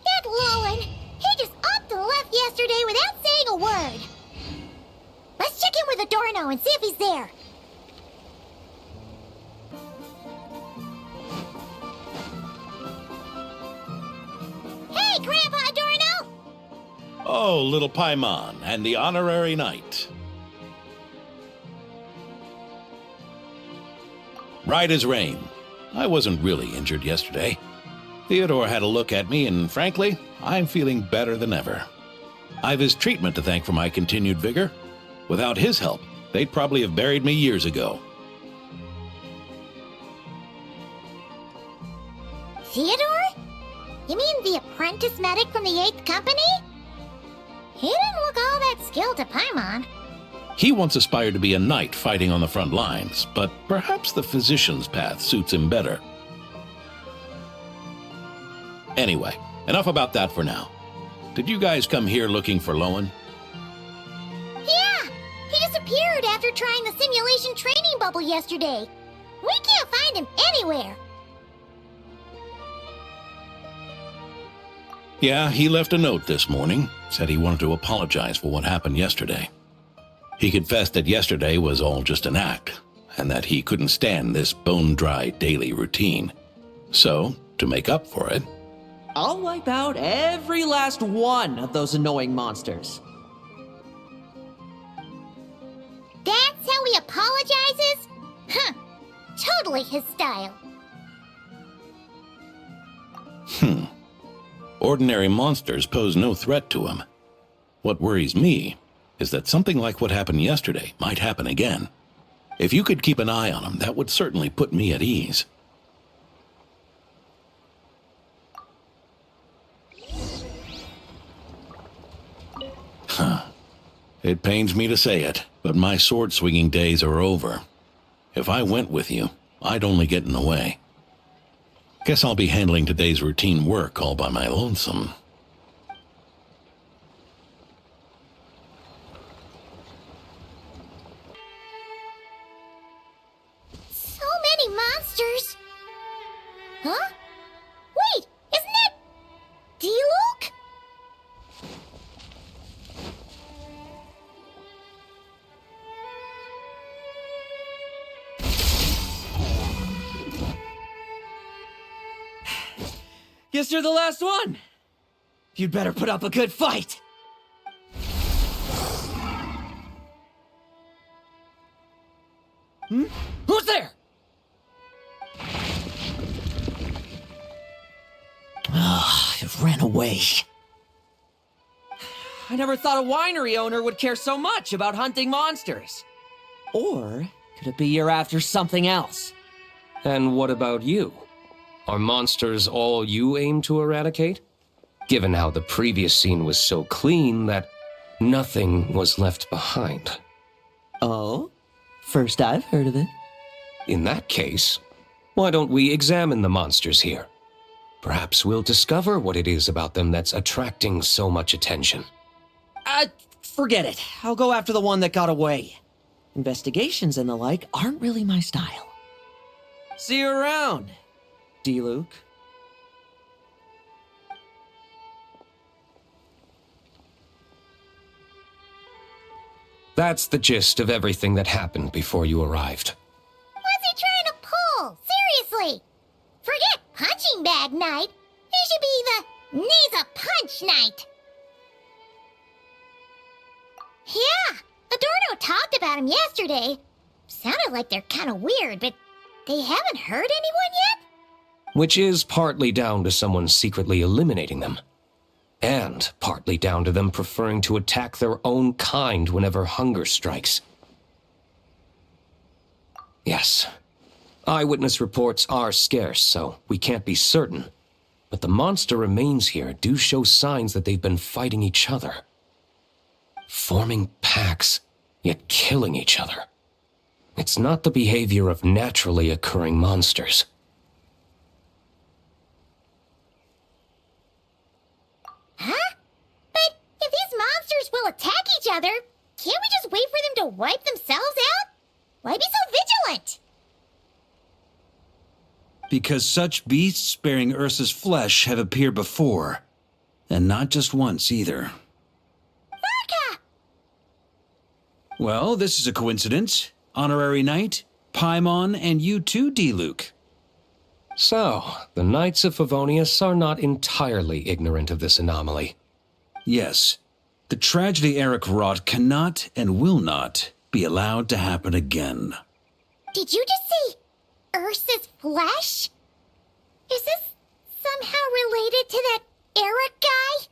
That Lohen, he just upped and left yesterday without saying a word. Let's check in with Adorno and see if he's there. Hey, Grandpa Adorno! Oh, little Paimon and the Honorary Knight. Right as rain. I wasn't really injured yesterday. Theodore had a look at me, and frankly, I'm feeling better than ever. I've his treatment to thank for my continued vigor. Without his help, they'd probably have buried me years ago. Theodore? You mean the apprentice medic from the 8th Company? He didn't look all that skilled to Paimon. He once aspired to be a knight fighting on the front lines, but perhaps the physician's path suits him better. Anyway, enough about that for now. Did you guys come here looking for Lohen? Yeah! He disappeared after trying the simulation training bubble yesterday. We can't find him anywhere. Yeah, he left a note this morning. Said he wanted to apologize for what happened yesterday. He confessed that yesterday was all just an act, and that he couldn't stand this bone-dry daily routine. So, to make up for it, I'll wipe out every last one of those annoying monsters. That's how he apologizes? Huh. Totally his style. Ordinary monsters pose no threat to him. What worries me is that something like what happened yesterday might happen again. If you could keep an eye on him, that would certainly put me at ease. Huh. It pains me to say it, but my sword-swinging days are over. If I went with you, I'd only get in the way. Guess I'll be handling today's routine work all by my lonesome. So many monsters. Huh? Wait, isn't that D-Luke? Guess you're the last one. You'd better put up a good fight. Who's there? It ran away. I never thought a winery owner would care so much about hunting monsters. Or could it be you're after something else? And what about you? Are monsters all you aim to eradicate? Given how the previous scene was so clean that nothing was left behind. Oh? First I've heard of it. In that case, why don't we examine the monsters here? Perhaps we'll discover what it is about them that's attracting so much attention. Forget it. I'll go after the one that got away. Investigations and the like aren't really my style. See you around, D-Luke. That's the gist of everything that happened before you arrived. What's he trying to pull? Seriously! Forget punching bag night. It should be the knees a punch night. Yeah, Adorno talked about him yesterday. Sounded like they're kind of weird, but they haven't hurt anyone yet? Which is partly down to someone secretly eliminating them. And partly down to them preferring to attack their own kind whenever hunger strikes. Yes, eyewitness reports are scarce, so we can't be certain. But the monster remains here do show signs that they've been fighting each other. Forming packs, yet killing each other. It's not the behavior of naturally occurring monsters. Huh? But if these monsters will attack each other, can't we just wait for them to wipe themselves out? Why be so vigilant? Because such beasts bearing Ursa's flesh have appeared before. And not just once either. Varka! Well, this is a coincidence. Honorary Knight, Paimon, and you too, D-Luke. So, the Knights of Favonius are not entirely ignorant of this anomaly. Yes. The tragedy Eric wrought cannot and will not be allowed to happen again. Did you just say Ursa's flesh? Is this somehow related to that Eric guy?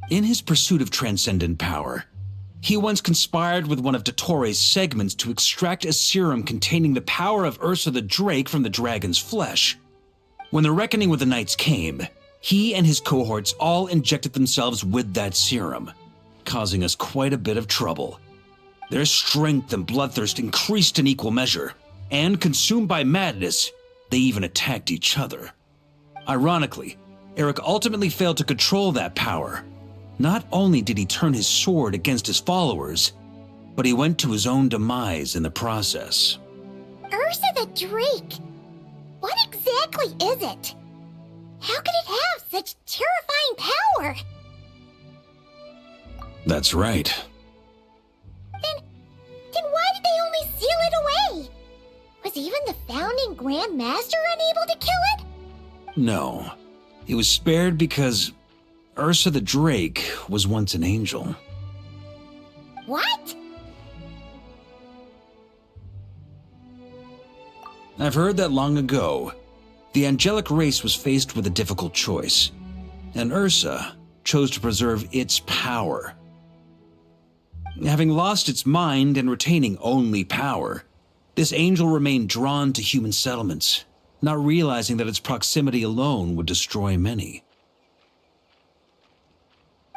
In his pursuit of transcendent power, he once conspired with one of Dottoro's segments to extract a serum containing the power of Ursa the Drake from the dragon's flesh. When the reckoning with the Knights came, he and his cohorts all injected themselves with that serum, causing us quite a bit of trouble. Their strength and bloodthirst increased in equal measure, and consumed by madness, they even attacked each other. Ironically, Eric ultimately failed to control that power. Not only did he turn his sword against his followers, but he went to his own demise in the process. Ursa the Drake? What exactly is it? How could it have such terrifying power? That's right. Then why did they only seal it away? Was even the founding Grand Master unable to kill it? No. It was spared because Ursa the Drake was once an angel. What? I've heard that long ago, the angelic race was faced with a difficult choice, and Ursa chose to preserve its power. Having lost its mind and retaining only power, This angel remained drawn to human settlements, not realizing that its proximity alone would destroy many.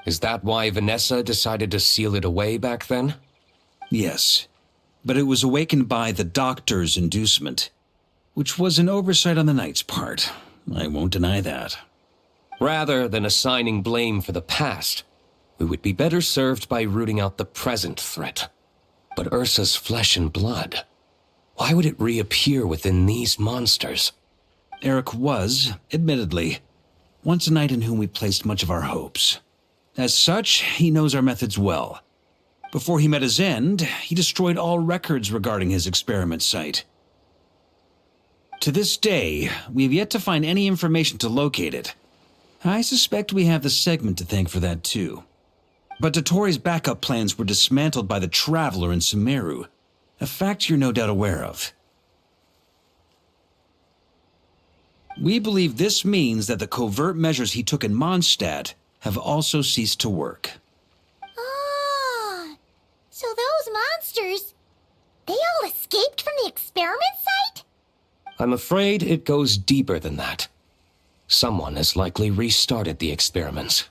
Is that why Vanessa decided to seal it away back then? Yes, but it was awakened by the doctor's inducement, which was an oversight on the Knight's part. I won't deny that. Rather than assigning blame for the past, we would be better served by rooting out the present threat. But Ursa's flesh and blood, why would it reappear within these monsters? Eric was, admittedly, once a knight in whom we placed much of our hopes. As such, he knows our methods well. Before he met his end, he destroyed all records regarding his experiment site. To this day, we have yet to find any information to locate it. I suspect we have the segment to thank for that too. But Dotori's backup plans were dismantled by the Traveler in Sumeru, a fact you're no doubt aware of. We believe this means that the covert measures he took in Mondstadt have also ceased to work. Ah, so those monsters, they all escaped from the experiment site? I'm afraid it goes deeper than that. Someone has likely restarted the experiments.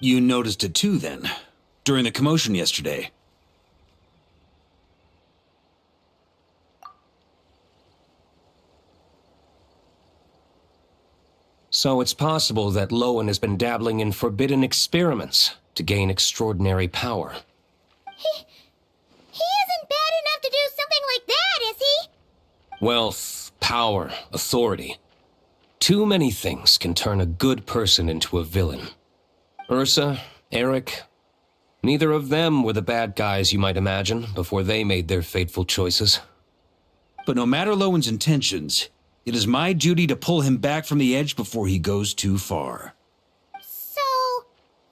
You noticed it too, then, during the commotion yesterday. So it's possible that Lohen has been dabbling in forbidden experiments to gain extraordinary power. He isn't bad enough to do something like that, is he? Wealth, power, authority. Too many things can turn a good person into a villain. Ursa, Eric, neither of them were the bad guys you might imagine before they made their fateful choices. But no matter Lowen's intentions, it is my duty to pull him back from the edge before he goes too far. So,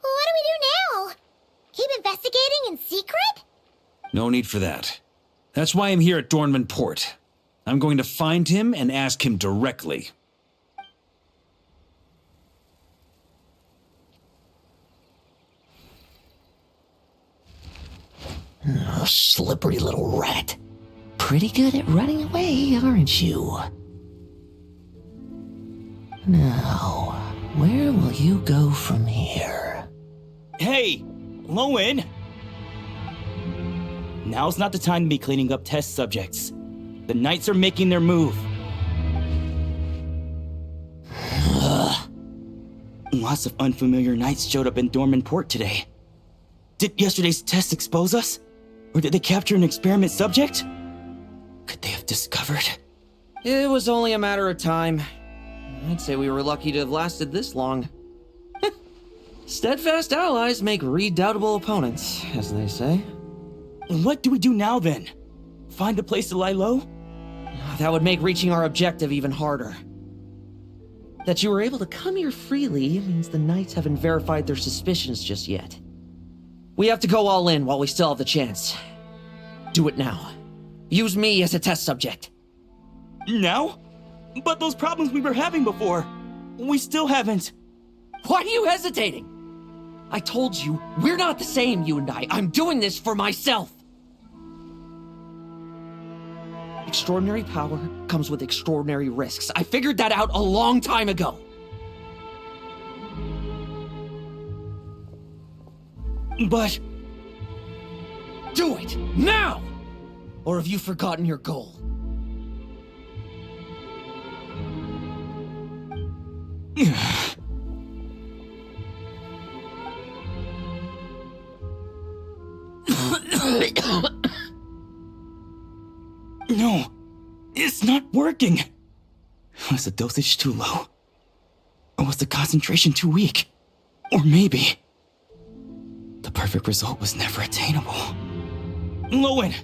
what do we do now? Keep investigating in secret? No need for that. That's why I'm here at Dornman Port. I'm going to find him and ask him directly. Oh, slippery little rat. Pretty good at running away, aren't you? Now, where will you go from here? Hey, Lohen! Now's not the time to be cleaning up test subjects. The Knights are making their move. Lots of unfamiliar Knights showed up in Dorman Port today. Did yesterday's test expose us? Or did they capture an experiment subject? Could they have discovered? It was only a matter of time. I'd say we were lucky to have lasted this long. Steadfast allies make redoubtable opponents, as they say. What do we do now then? Find a place to lie low? That would make reaching our objective even harder. That you were able to come here freely means the Knights haven't verified their suspicions just yet. We have to go all in while we still have the chance. Do it now. Use me as a test subject. Now? But those problems we were having before, we still haven't. Why are you hesitating? I told you, we're not the same, you and I. I'm doing this for myself. Extraordinary power comes with extraordinary risks. I figured that out a long time ago. But... do it, now! Or have you forgotten your goal? No, it's not working. Was the dosage too low? Or was the concentration too weak? Or maybe... the perfect result was never attainable. Lohen,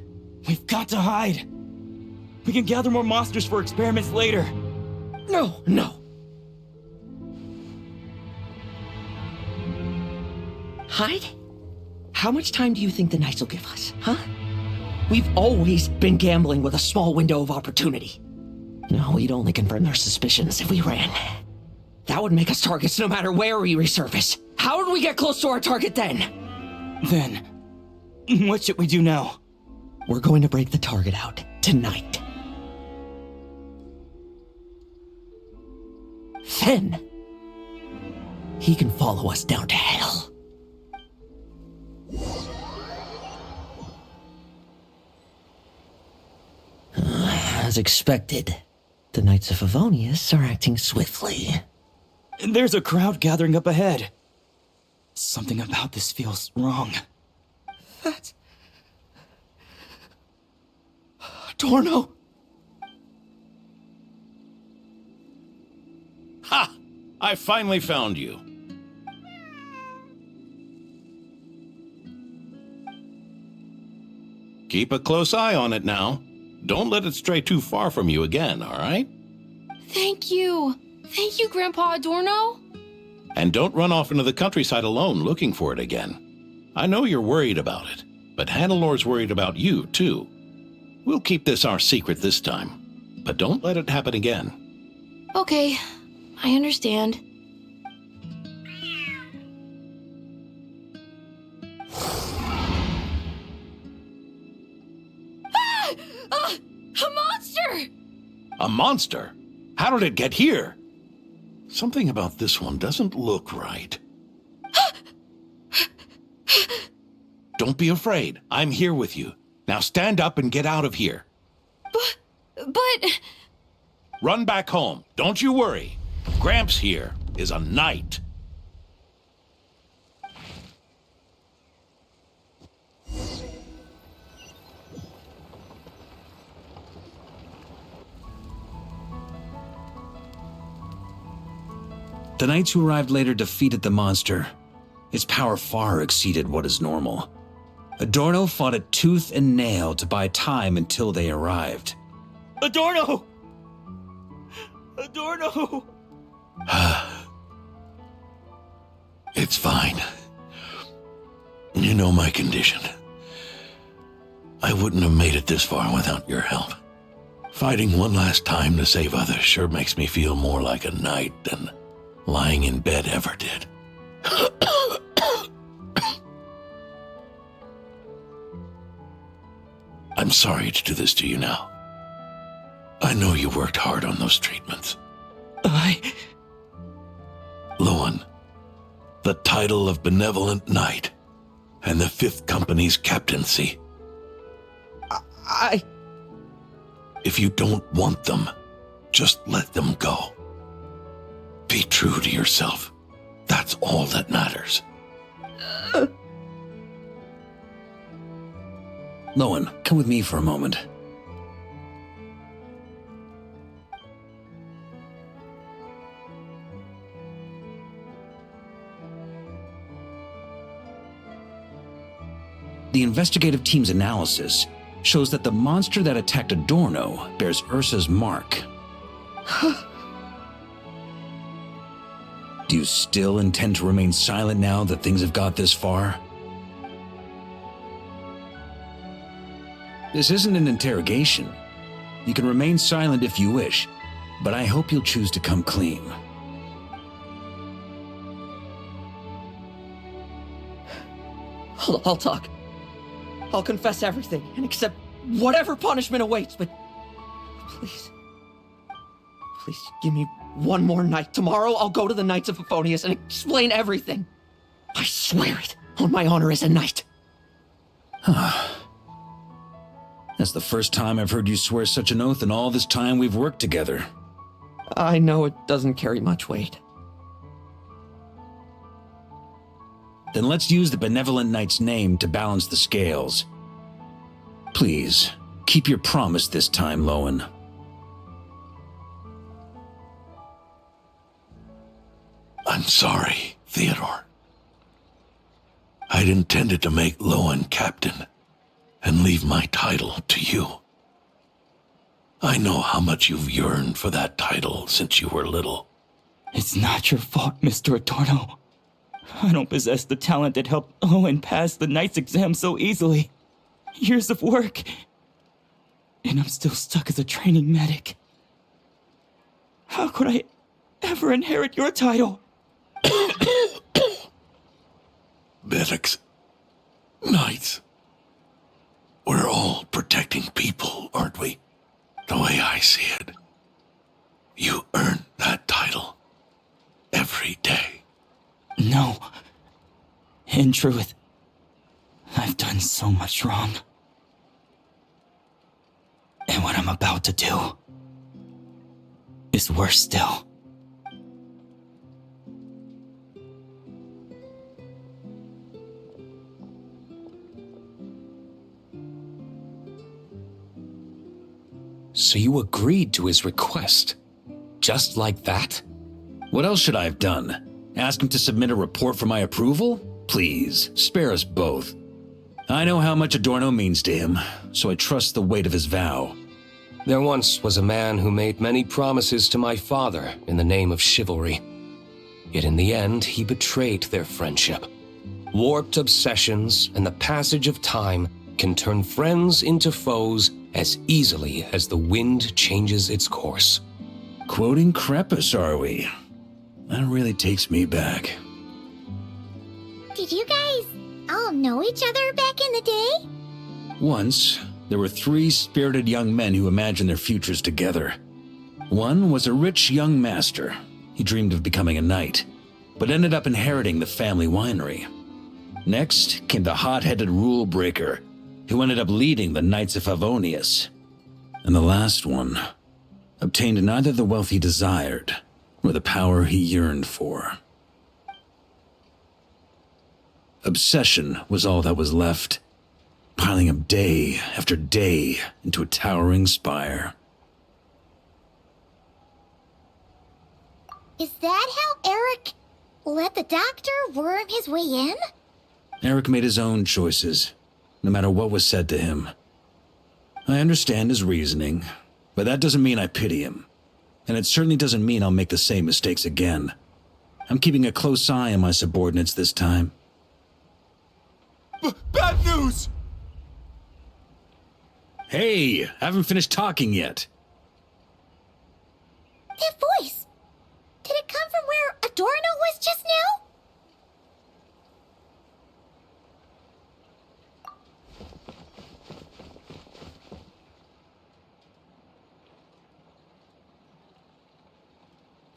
we've got to hide. We can gather more monsters for experiments later. No. Hide? How much time do you think the Knights will give us, huh? We've always been gambling with a small window of opportunity. No, we'd only confirm their suspicions if we ran. That would make us targets no matter where we resurface. How would we get close to our target then? Then, what should we do now? We're going to break the target out tonight. Then, he can follow us down to hell. As expected, the Knights of Favonius are acting swiftly. There's a crowd gathering up ahead. Something about this feels wrong. That's... Adorno! Ha! I finally found you. Keep a close eye on it now. Don't let it stray too far from you again, all right? Thank you. Thank you, Grandpa Adorno. And don't run off into the countryside alone looking for it again. I know you're worried about it, but Hannelor's worried about you, too. We'll keep this our secret this time, but don't let it happen again. Okay, I understand. A monster! A monster? How did it get here? Something about this one doesn't look right. Don't be afraid. I'm here with you. Now stand up and get out of here. But... Run back home. Don't you worry. Gramps here is a knight. The knights who arrived later defeated the monster. Its power far exceeded what is normal. Adorno fought it tooth and nail to buy time until they arrived. Adorno! Adorno! It's fine. You know my condition. I wouldn't have made it this far without your help. Fighting one last time to save others sure makes me feel more like a knight than lying in bed ever did. I'm sorry to do this to you now. I know you worked hard on those treatments. Lohen, the title of Benevolent Knight and the 5th Company's captaincy. If you don't want them, just let them go. Be true to yourself. That's all that matters. Lohen, come with me for a moment. The investigative team's analysis shows that the monster that attacked Adorno bears Ursa's mark. Do you still intend to remain silent now that things have got this far? This isn't an interrogation. You can remain silent if you wish, but I hope you'll choose to come clean. I'll talk. I'll confess everything and accept whatever punishment awaits, but please give me one more night. Tomorrow I'll go to the Knights of Favonius and explain everything. I swear it on my honor as a knight. That's the first time I've heard you swear such an oath in all this time we've worked together. I know it doesn't carry much weight. Then let's use the Benevolent Knight's name to balance the scales. Please, keep your promise this time, Lohen. I'm sorry, Theodore. I'd intended to make Lohen captain and leave my title to you. I know how much you've yearned for that title since you were little. It's not your fault, Mr. Adorno. I don't possess the talent that helped Lohen pass the Knight's exam so easily. Years of work. And I'm still stuck as a training medic. How could I ever inherit your title? Bethix, Knights, we're all protecting people, aren't we? The way I see it, you earn that title every day. No. In truth, I've done so much wrong. And what I'm about to do is worse still. So you agreed to his request? Just like that? What else should I have done? Ask him to submit a report for my approval? Please, spare us both. I know how much Adorno means to him, so I trust the weight of his vow. There once was a man who made many promises to my father in the name of chivalry. Yet in the end, he betrayed their friendship. Warped obsessions and the passage of time can turn friends into foes as easily as the wind changes its course. Quoting Lepus, are we? That really takes me back. Did you guys all know each other back in the day? Once, there were 3 spirited young men who imagined their futures together. One was a rich young master. He dreamed of becoming a knight, but ended up inheriting the family winery. Next came the hot-headed rule breaker, who ended up leading the Knights of Favonius. And the last one obtained neither the wealth he desired, nor the power he yearned for. Obsession was all that was left, piling up day after day into a towering spire. Is that how Eric let the doctor worm his way in? Eric made his own choices, no matter what was said to him. I understand his reasoning, but that doesn't mean I pity him. And it certainly doesn't mean I'll make the same mistakes again. I'm keeping a close eye on my subordinates this time. Bad news! Hey, haven't finished talking yet. That voice! Did it come from where Adorno was just now?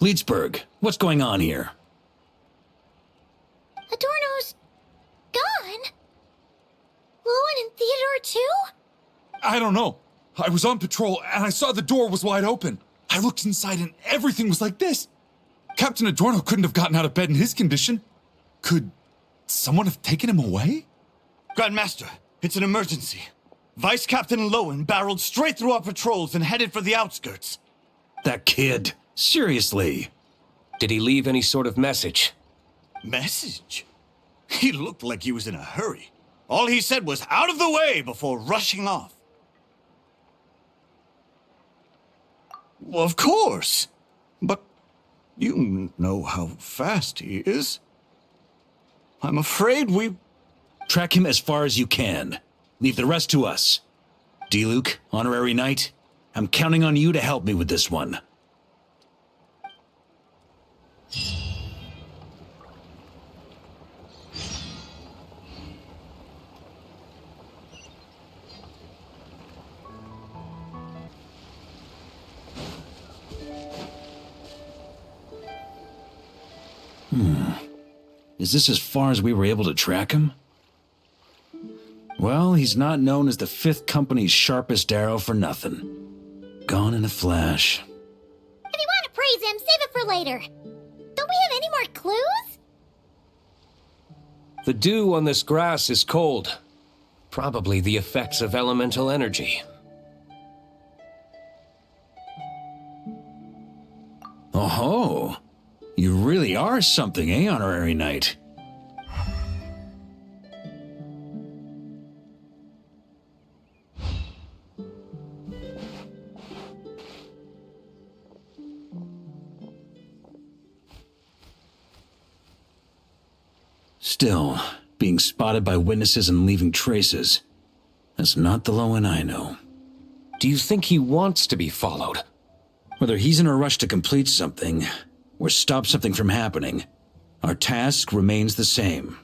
Leedsburg, what's going on here? Adorno's gone? Lohen and Theodore too? I don't know. I was on patrol and I saw the door was wide open. I looked inside and everything was like this. Captain Adorno couldn't have gotten out of bed in his condition. Could someone have taken him away? Grandmaster, it's an emergency. Vice Captain Lohen barreled straight through our patrols and headed for the outskirts. That kid, seriously. Did he leave any sort of message? Message? He looked like he was in a hurry. All he said was out of the way before rushing off. Well, of course. But you know how fast he is. I'm afraid we... Track him as far as you can. Leave the rest to us. D-Luke, honorary knight, I'm counting on you to help me with this one. Is this as far as we were able to track him? Well, he's not known as the 5th Company's sharpest arrow for nothing. Gone in a flash. If you want to praise him, save it for later. Don't we have any more clues? The dew on this grass is cold. Probably the effects of elemental energy. Oh-ho! You really are something, eh, honorary knight? Still, being spotted by witnesses and leaving traces, that's not the Lohen I know. Do you think he wants to be followed? Whether he's in a rush to complete something or stop something from happening, our task remains the same.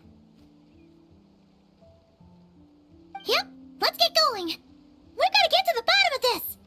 Yep, let's get going. We've got to get to the bottom of this.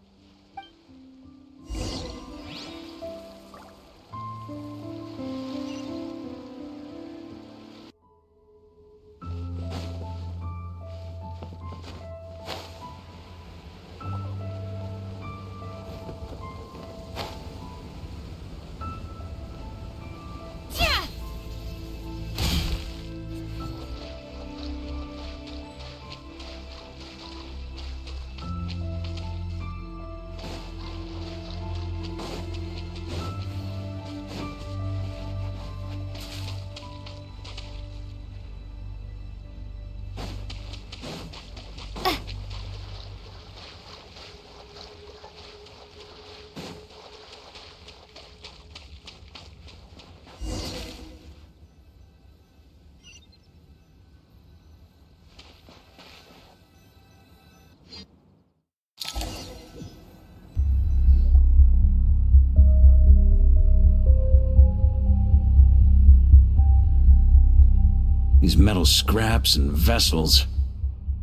These metal scraps and vessels.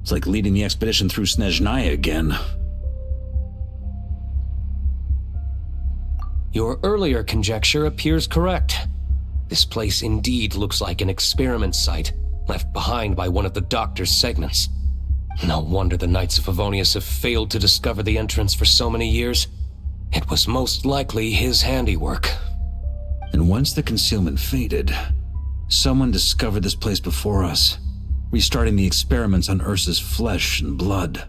It's like leading the expedition through Snezhnaya again. Your earlier conjecture appears correct. This place indeed looks like an experiment site, left behind by one of the Doctor's segments. No wonder the Knights of Favonius have failed to discover the entrance for so many years. It was most likely his handiwork. And once the concealment faded, someone discovered this place before us, restarting the experiments on Ursa's flesh and blood.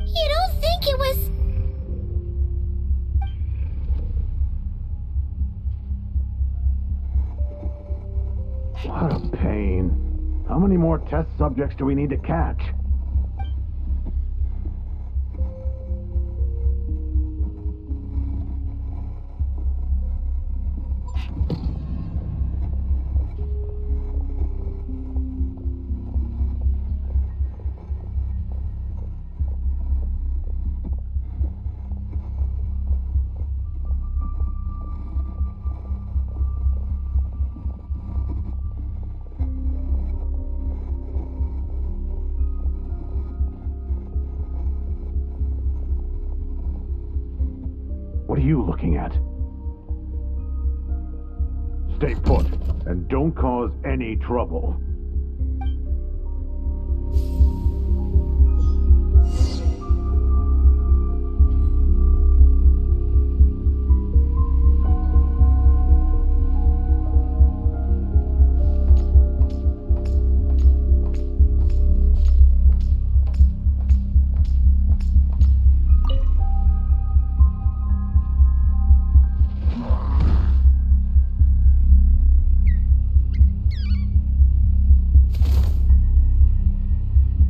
You don't think it was... What a pain. How many more test subjects do we need to catch? What are you looking at? Stay put, and don't cause any trouble.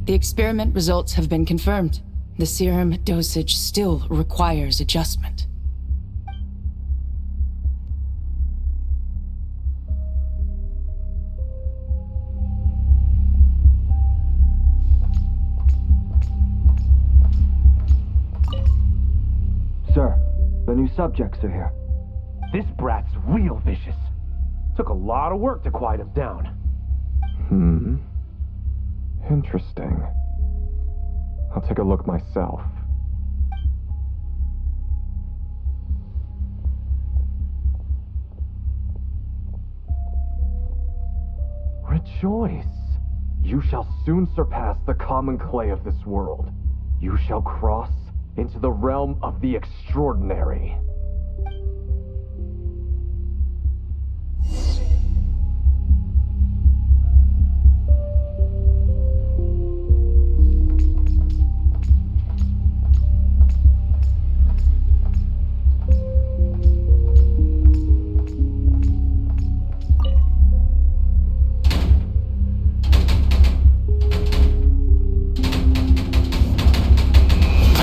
The experiment results have been confirmed. The serum dosage still requires adjustment. Sir, the new subjects are here. This brat's real vicious. Took a lot of work to quiet him down. Interesting. I'll take a look myself. Rejoice! You shall soon surpass the common clay of this world. You shall cross into the realm of the extraordinary.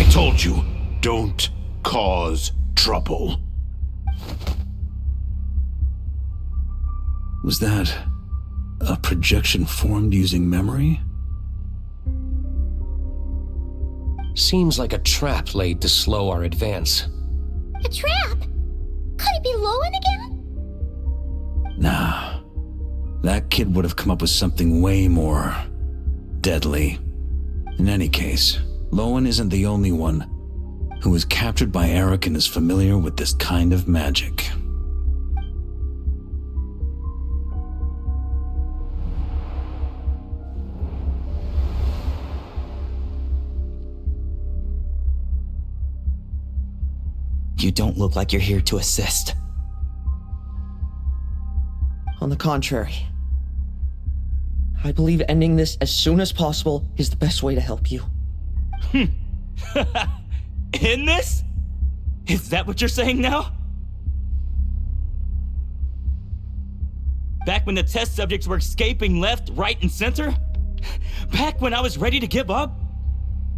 Told you, don't cause trouble. Was that a projection formed using memory? Seems like a trap laid to slow our advance. And A trap? Could it be Lohen again? Nah. That kid would have come up with something way more deadly. In any case, Lohen isn't the only one who was captured by Eric and is familiar with this kind of magic. You don't look like you're here to assist. On the contrary, I believe ending this as soon as possible is the best way to help you. In this? Is that what you're saying now? Back when the test subjects were escaping left, right, and center? Back when I was ready to give up?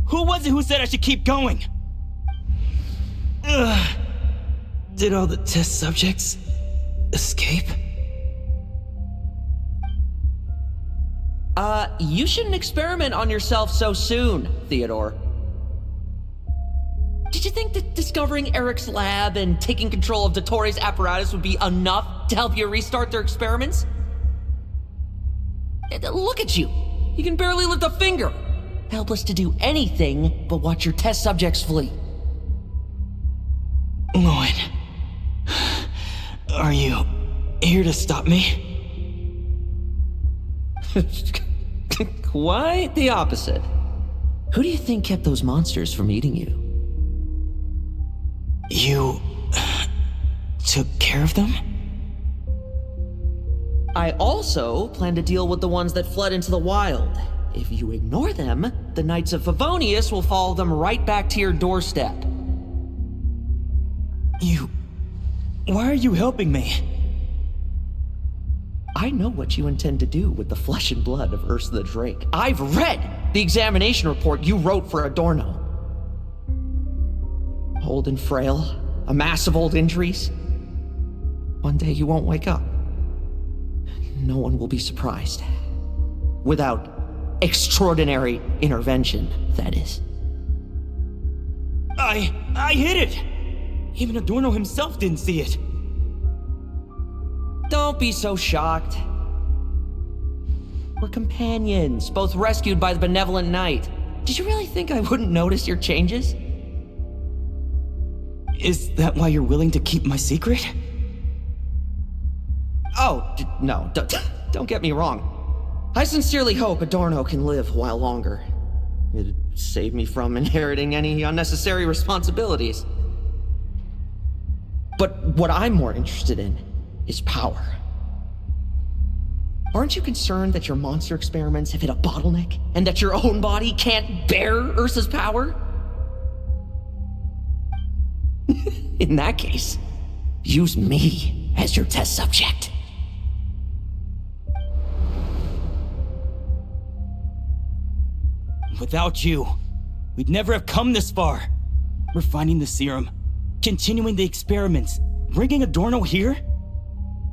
Who was it who said I should keep going? Did all the test subjects escape? You shouldn't experiment on yourself so soon, Theodore. Did you think that discovering Eric's lab and taking control of Dottores' apparatus would be enough to help you restart their experiments? Look at you. You can barely lift a finger. Helpless to do anything but watch your test subjects flee. Lohen, are you here to stop me? Quite the opposite. Who do you think kept those monsters from eating you? You took care of them? I also plan to deal with the ones that fled into the wild. If you ignore them, the Knights of Favonius will follow them right back to your doorstep. Why are you helping me? I know what you intend to do with the flesh and blood of Ursa the Drake. I've read the examination report you wrote for Adorno. Old and frail, a mass of old injuries. One day you won't wake up. No one will be surprised. Without extraordinary intervention, that is. I hid it! Even Adorno himself didn't see it. Don't be so shocked. We're companions, both rescued by the benevolent knight. Did you really think I wouldn't notice your changes? Is that why you're willing to keep my secret? Oh, no, don't get me wrong. I sincerely hope Adorno can live a while longer. It'd save me from inheriting any unnecessary responsibilities. But what I'm more interested in is power. Aren't you concerned that your monster experiments have hit a bottleneck and that your own body can't bear Ursa's power? In that case, use me as your test subject. Without you, we'd never have come this far. Refining the serum, continuing the experiments, bringing Adorno here?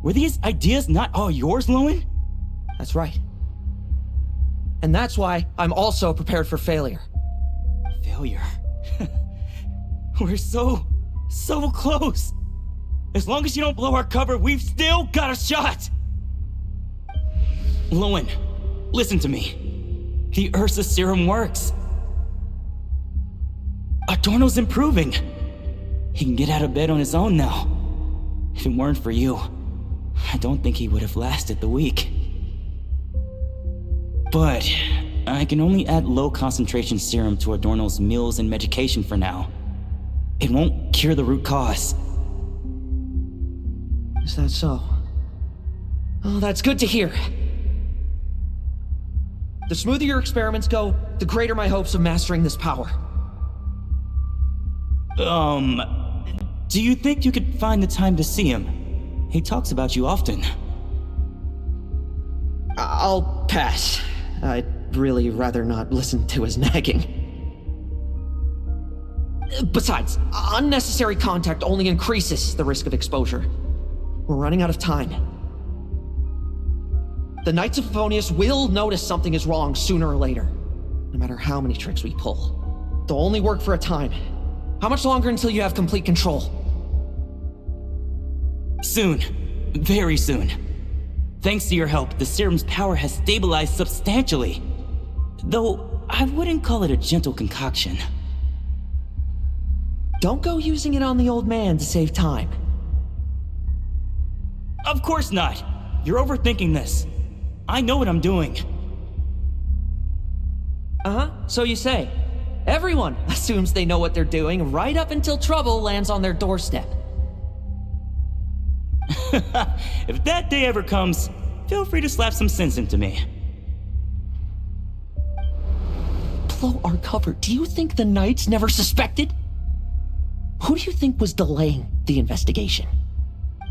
Were these ideas not all yours, Lohen? That's right. And that's why I'm also prepared for failure. Failure? We're so close. As long as you don't blow our cover, we've still got a shot. Lohen, listen to me. The Ursa serum works. Adorno's improving. He can get out of bed on his own now. If it weren't for you, I don't think he would have lasted the week. But I can only add low concentration serum to Adorno's meals and medication for now. It won't cure the root cause. Is that so? Oh, that's good to hear. The smoother your experiments go, the greater my hopes of mastering this power. Do you think you could find the time to see him? He talks about you often. I'll pass. I'd really rather not listen to his nagging. Besides, unnecessary contact only increases the risk of exposure. We're running out of time. The Knights of Favonius will notice something is wrong sooner or later, no matter how many tricks we pull. They'll only work for a time. How much longer until you have complete control? Soon. Very soon. Thanks to your help, the serum's power has stabilized substantially. Though, I wouldn't call it a gentle concoction. Don't go using it on the old man to save time. Of course not. You're overthinking this. I know what I'm doing. Uh-huh, so you say. Everyone assumes they know what they're doing right up until trouble lands on their doorstep. If that day ever comes, feel free to slap some sense into me. Blow our cover. Do you think the Knights never suspected? Who do you think was delaying the investigation?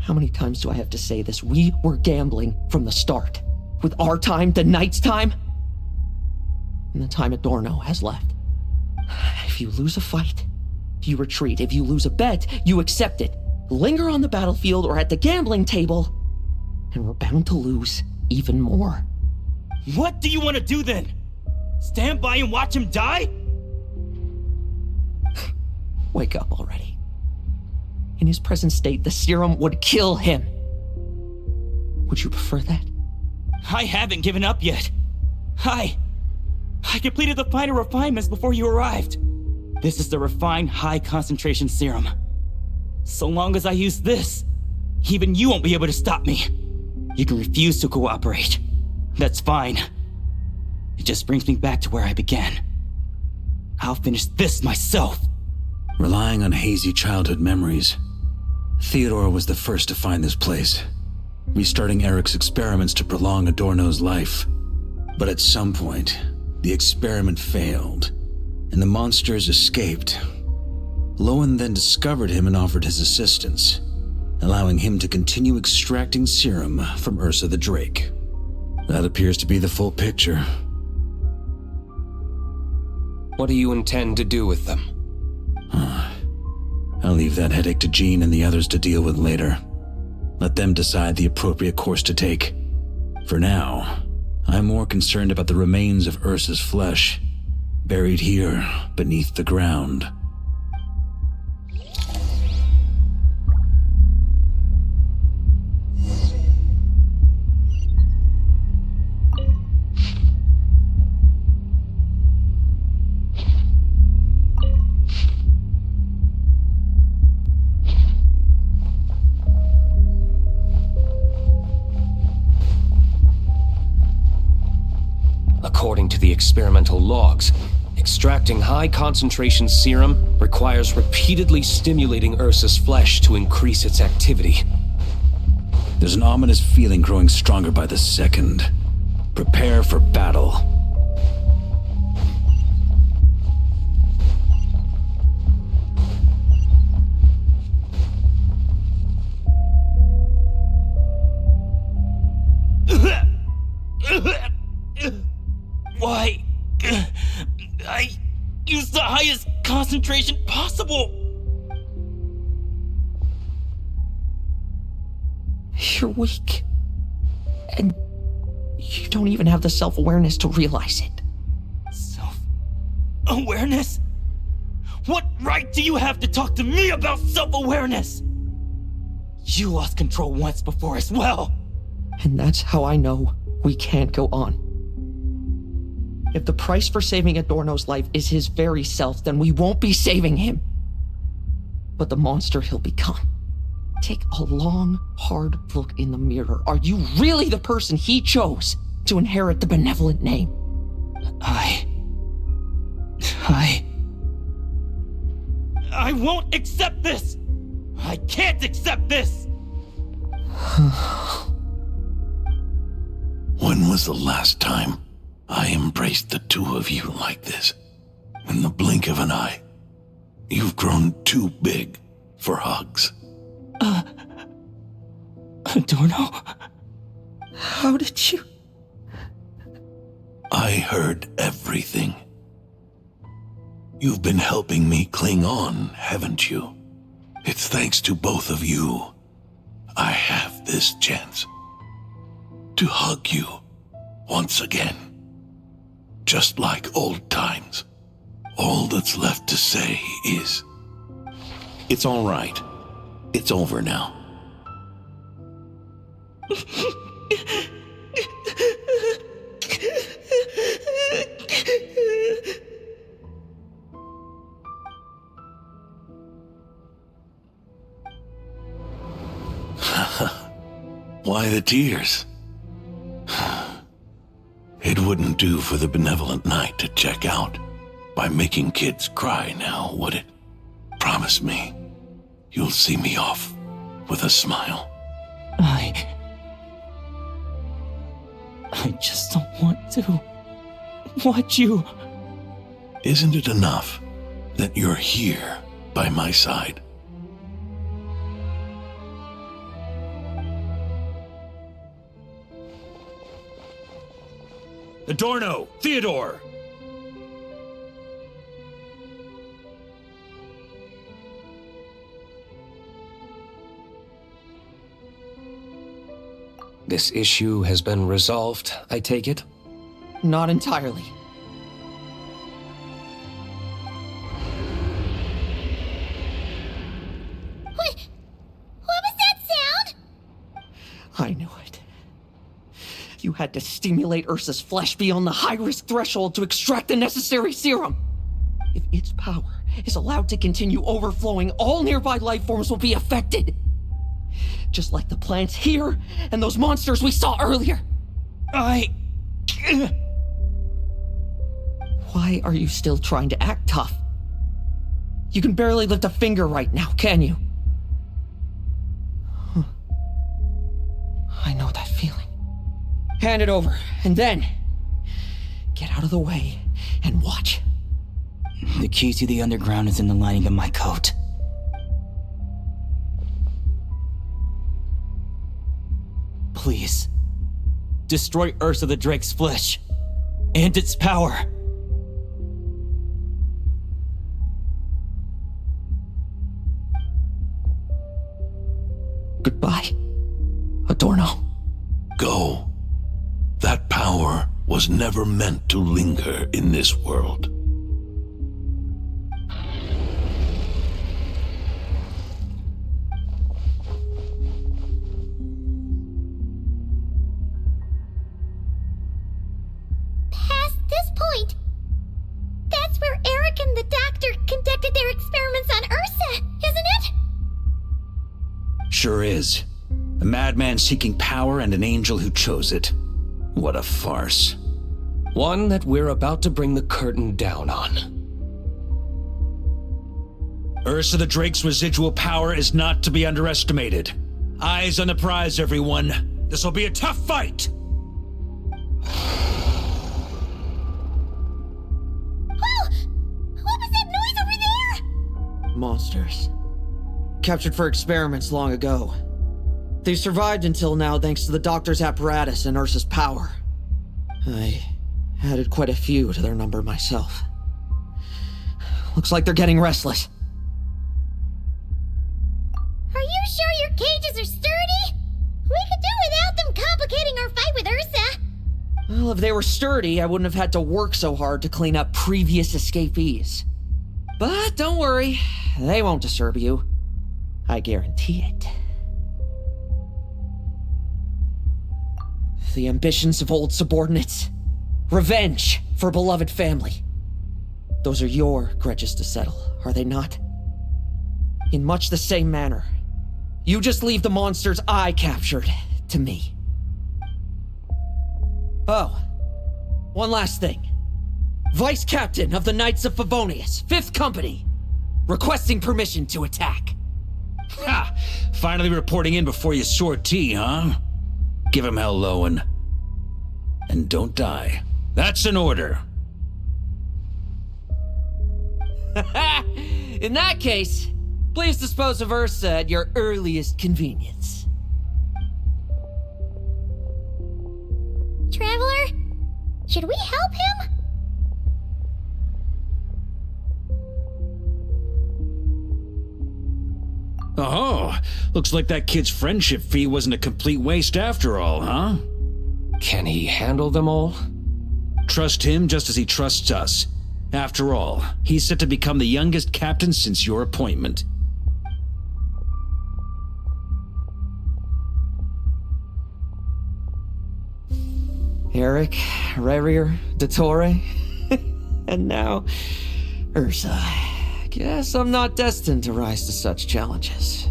How many times do I have to say this? We were gambling from the start. With our time, the Knights' time, and the time Adorno has left. If you lose a fight, you retreat. If you lose a bet, you accept it. Linger on the battlefield or at the gambling table, and we're bound to lose even more. What do you want to do then? Stand by and watch him die? Wake up already. In his present state, the serum would kill him. Would you prefer that? I haven't given up yet. I completed the final refinements before you arrived. This is the refined high concentration serum. So long as I use this, even you won't be able to stop me. You can refuse to cooperate. That's fine. It just brings me back to where I began. I'll finish this myself. Relying on hazy childhood memories, Theodore was the first to find this place, restarting Eric's experiments to prolong Adorno's life. But at some point, the experiment failed, and the monsters escaped. Lohen then discovered him and offered his assistance, allowing him to continue extracting serum from Ursa the Drake. That appears to be the full picture. What do you intend to do with them? I'll leave that headache to Jean and the others to deal with later. Let them decide the appropriate course to take. For now, I'm more concerned about the remains of Ursa's flesh, buried here beneath the ground. According to the experimental logs, extracting high-concentration serum requires repeatedly stimulating Ursa's flesh to increase its activity. There's an ominous feeling growing stronger by the second. Prepare for battle. Why? I used the highest concentration possible. You're weak. And you don't even have the self-awareness to realize it. Self-awareness? What right do you have to talk to me about self-awareness? You lost control once before as well. And that's how I know we can't go on. If the price for saving Adorno's life is his very self, then we won't be saving him, but the monster he'll become. Take a long, hard look in the mirror. Are you really the person he chose to inherit the benevolent name? I won't accept this! I can't accept this! When was the last time I embraced the two of you like this? In the blink of an eye. You've grown too big for hugs. Adorno? How did you? I heard everything. You've been helping me cling on, haven't you? It's thanks to both of you I have this chance to hug you once again. Just like old times. All that's left to say is, it's all right. It's over now. Why the tears? It wouldn't do for the benevolent knight to check out by making kids cry now, would it? Promise me, you'll see me off with a smile. I just don't want to watch you. Isn't it enough that you're here by my side? Adorno! Theodore! This issue has been resolved, I take it? Not entirely. What was that sound? I knew it. You had to stimulate Ursa's flesh beyond the high-risk threshold to extract the necessary serum. If its power is allowed to continue overflowing, all nearby life forms will be affected. Just like the plants here and those monsters we saw earlier. Why are you still trying to act tough? You can barely lift a finger right now, can you? I know that feeling. Hand it over, and then get out of the way and watch. The key to the underground is in the lining of my coat. Please, destroy Ursa the Drake's flesh and its power. Goodbye, Adorno. Go. That power was never meant to linger in this world. Past this point, that's where Eric and the doctor conducted their experiments on Ursa, isn't it? Sure is. A madman seeking power and an angel who chose it. What a farce. One that we're about to bring the curtain down on. Ursa the Drake's residual power is not to be underestimated. Eyes on the prize, everyone. This will be a tough fight! Oh! What was that noise over there? Monsters. Captured for experiments long ago. They survived until now thanks to the doctor's apparatus and Ursa's power. I added quite a few to their number myself. Looks like they're getting restless. Are you sure your cages are sturdy? We could do without them complicating our fight with Ursa. Well, if they were sturdy, I wouldn't have had to work so hard to clean up previous escapees. But don't worry, they won't disturb you. I guarantee it. The ambitions of old subordinates. Revenge for beloved family. Those are your grudges to settle, are they not? In much the same manner, you just leave the monsters I captured to me. Oh, one last thing. Vice Captain of the Knights of Favonius, 5th Company, requesting permission to attack. Ha! Finally reporting in before you sortie, huh? Give him hell, Lohen. And don't die. That's an order. In that case, please dispose of Ursa at your earliest convenience. Traveler, should we help him? Oh, looks like that kid's friendship fee wasn't a complete waste after all, huh? Can he handle them all? Trust him just as he trusts us. After all, he's set to become the youngest captain since your appointment. Eric, Rarier, Dottore, and now Ursa. Guess I'm not destined to rise to such challenges.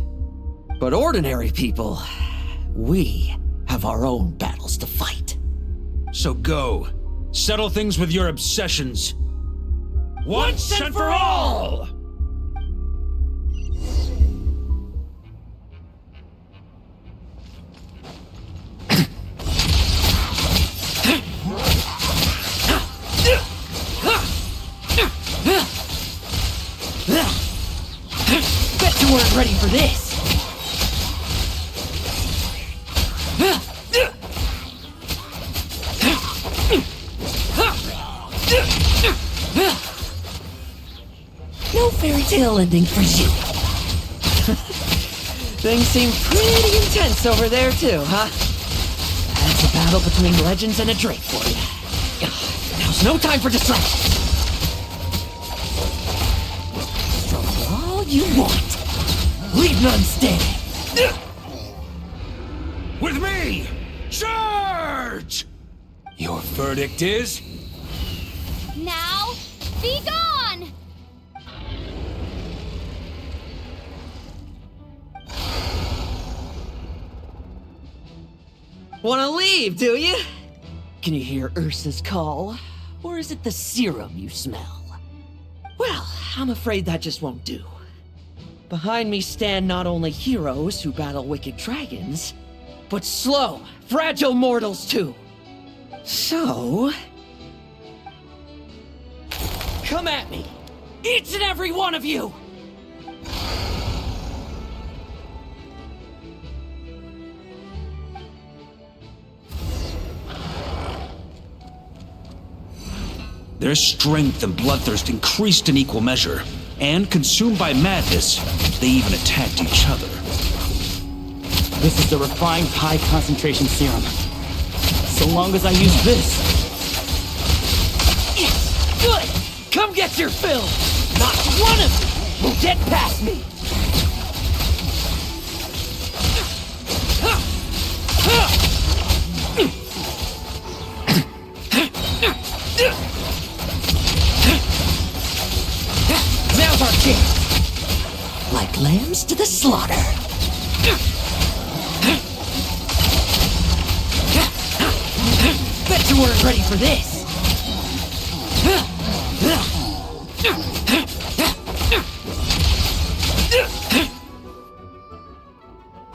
But ordinary people, we have our own battles to fight. So go. Settle things with your obsessions. Once and for all! Bet you weren't ready for this. No fairy tale ending for you. Things seem pretty intense over there too, huh? That's a battle between legends and a drake for you. Now's no time for distractions. Struggle all you want. Leave none standing. With me! Charge! Your verdict is? Now, be gone! Wanna leave, do you? Can you hear Ursa's call? Or is it the serum you smell? Well, I'm afraid that just won't do. Behind me stand not only heroes who battle wicked dragons, but slow, fragile mortals too. So... come at me! Each and every one of you! Their strength and bloodthirst increased in equal measure, and consumed by madness, they even attacked each other. This is the refined high-concentration serum. So long as I use this... Yes! Good! Come get your fill! Not one of you will get past me! Now's our chance! Like lambs to the slaughter! Bet you weren't ready for this!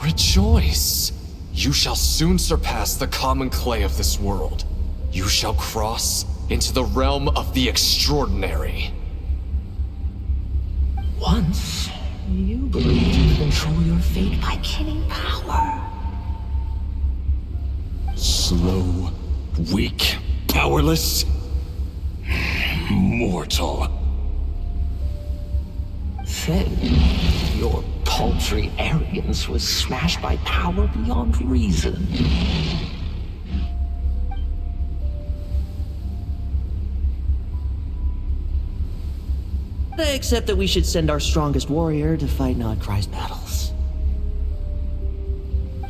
Rejoice! You shall soon surpass the common clay of this world. You shall cross into the realm of the extraordinary. Once, you believed you could control your fate by killing power. Slow, weak, powerless, mortal. Then, your paltry arrogance was smashed by power beyond reason. Except that we should send our strongest warrior to fight Nodcry's battles.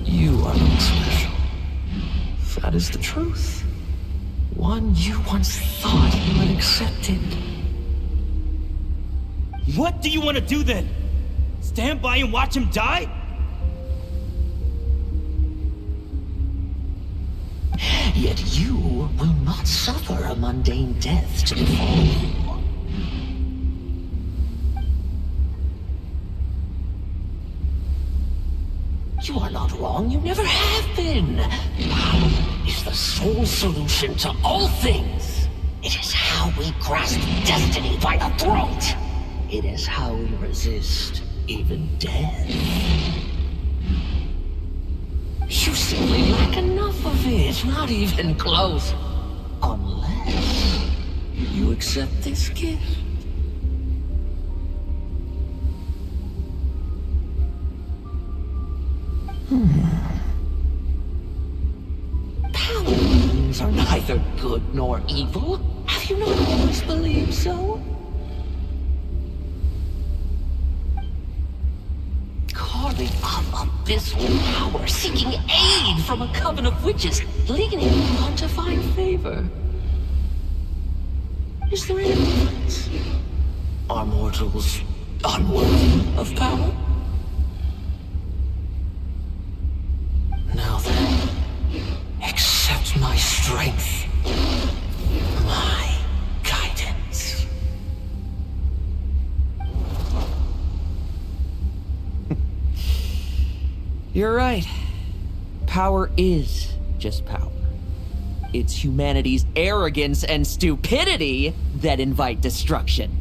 You are not special. That is the truth. One you once thought you had accepted. What do you want to do then? Stand by and watch him die? Yet you will not suffer a mundane death to befall you. You are not wrong, you never have been. Power is the sole solution to all things. It is how we grasp destiny by the throat. It is how we resist even death. You simply lack enough of it, not even close. Unless you accept this gift. Paladins are neither good nor evil. Have you not always believed so? Carve holding up abysmal power, seeking aid from a coven of witches, leading him to find favor. Is there any difference? Are mortals unworthy of power? Now then, accept my strength, my guidance. You're right. Power is just power. It's humanity's arrogance and stupidity that invite destruction.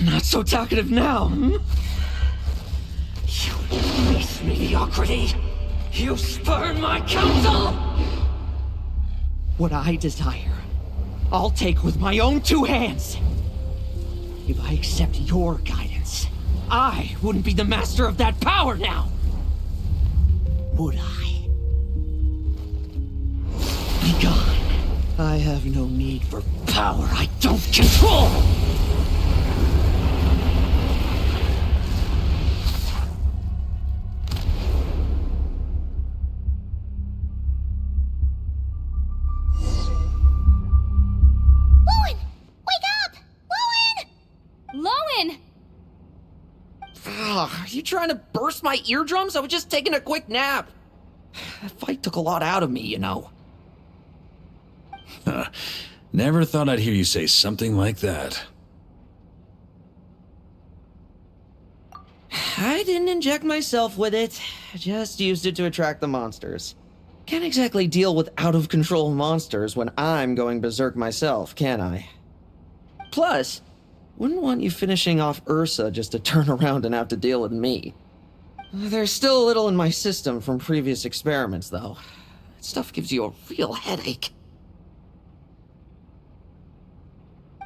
Not so talkative now, hmm? You base mediocrity! You spurn my counsel! What I desire, I'll take with my own two hands. If I accept your guidance, I wouldn't be the master of that power now. Would I? Be gone. I have no need for power I don't control! Lohen! Wake up! Lohen! Lohen! Ugh, are you trying to burst my eardrums? I was just taking a quick nap. That fight took a lot out of me, you know. Never thought I'd hear you say something like that. I didn't inject myself with it. I just used it to attract the monsters. Can't exactly deal with out-of-control monsters when I'm going berserk myself, can I? Plus, wouldn't want you finishing off Ursa just to turn around and have to deal with me. There's still a little in my system from previous experiments, though. That stuff gives you a real headache.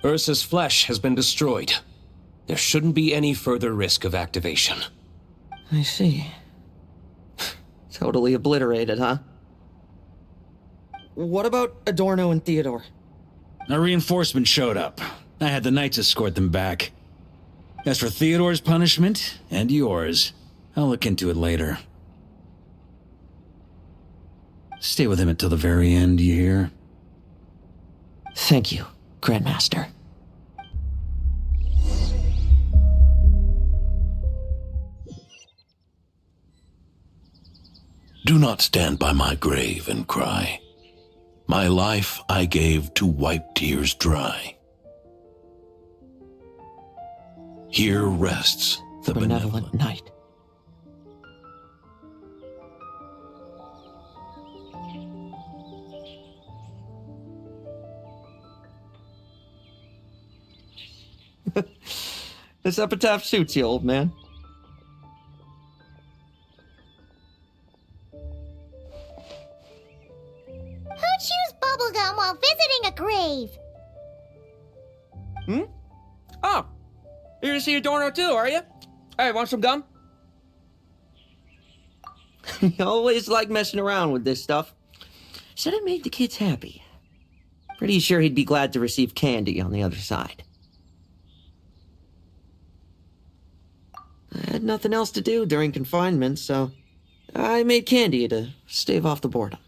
Ursa's flesh has been destroyed. There shouldn't be any further risk of activation. I see. Totally obliterated, huh? What about Adorno and Theodore? A reinforcement showed up. I had the Knights escort them back. As for Theodore's punishment, and yours, I'll look into it later. Stay with him until the very end, you hear? Thank you, Grandmaster. Do not stand by my grave and cry. My life I gave to wipe tears dry. Here rests the benevolent Knight. This epitaph suits you, old man. Who chews bubblegum while visiting a grave? Hmm? Oh, you're to see Adorno too, are you? Hey, want some gum? You always like messing around with this stuff. Said it made the kids happy. Pretty sure he'd be glad to receive candy on the other side. I had nothing else to do during confinement, so I made candy to stave off the boredom.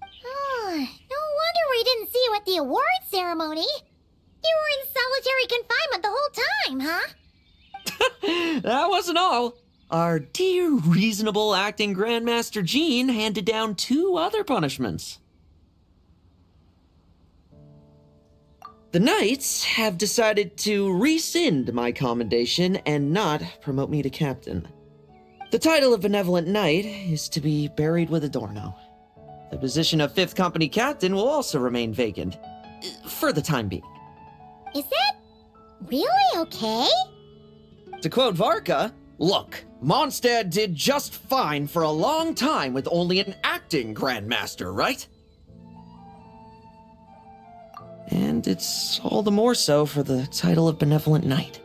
Oh, no wonder we didn't see you at the award ceremony. You were in solitary confinement the whole time, huh? That wasn't all. Our dear, reasonable acting Grandmaster Jean handed down 2 other punishments. The Knights have decided to rescind my commendation and not promote me to captain. The title of Benevolent Knight is to be buried with Adorno. The position of 5th Company Captain will also remain vacant, for the time being. Is that really okay? To quote Varka, look, Mondstadt did just fine for a long time with only an acting Grandmaster, right? And it's all the more so for the title of Benevolent Knight.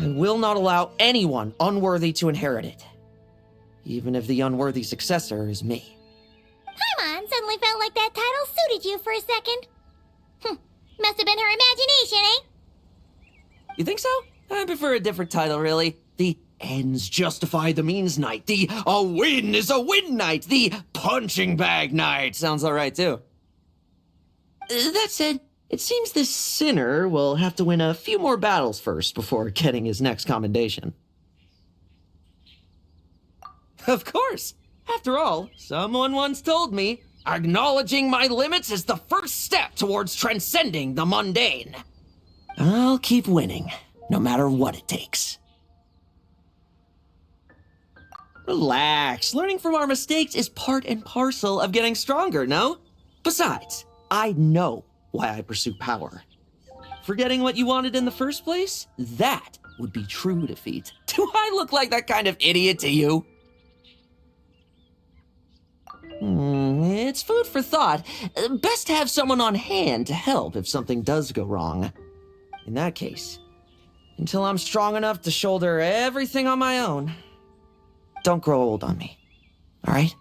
I will not allow anyone unworthy to inherit it. Even if the unworthy successor is me. Paimon suddenly felt like that title suited you for a second. Must have been her imagination, eh? You think so? I prefer a different title, really. The ends justify the means knight. The a win is a win knight. The punching bag knight. Sounds alright, too. That said, it seems this sinner will have to win a few more battles first before getting his next commendation. Of course. After all, someone once told me, acknowledging my limits is the first step towards transcending the mundane. I'll keep winning, no matter what it takes. Relax. Learning from our mistakes is part and parcel of getting stronger, no? Besides, I know why I pursue power. Forgetting what you wanted in the first place? That would be true defeat. Do I look like that kind of idiot to you? It's food for thought. Best to have someone on hand to help if something does go wrong. In that case, until I'm strong enough to shoulder everything on my own, don't grow old on me, all right?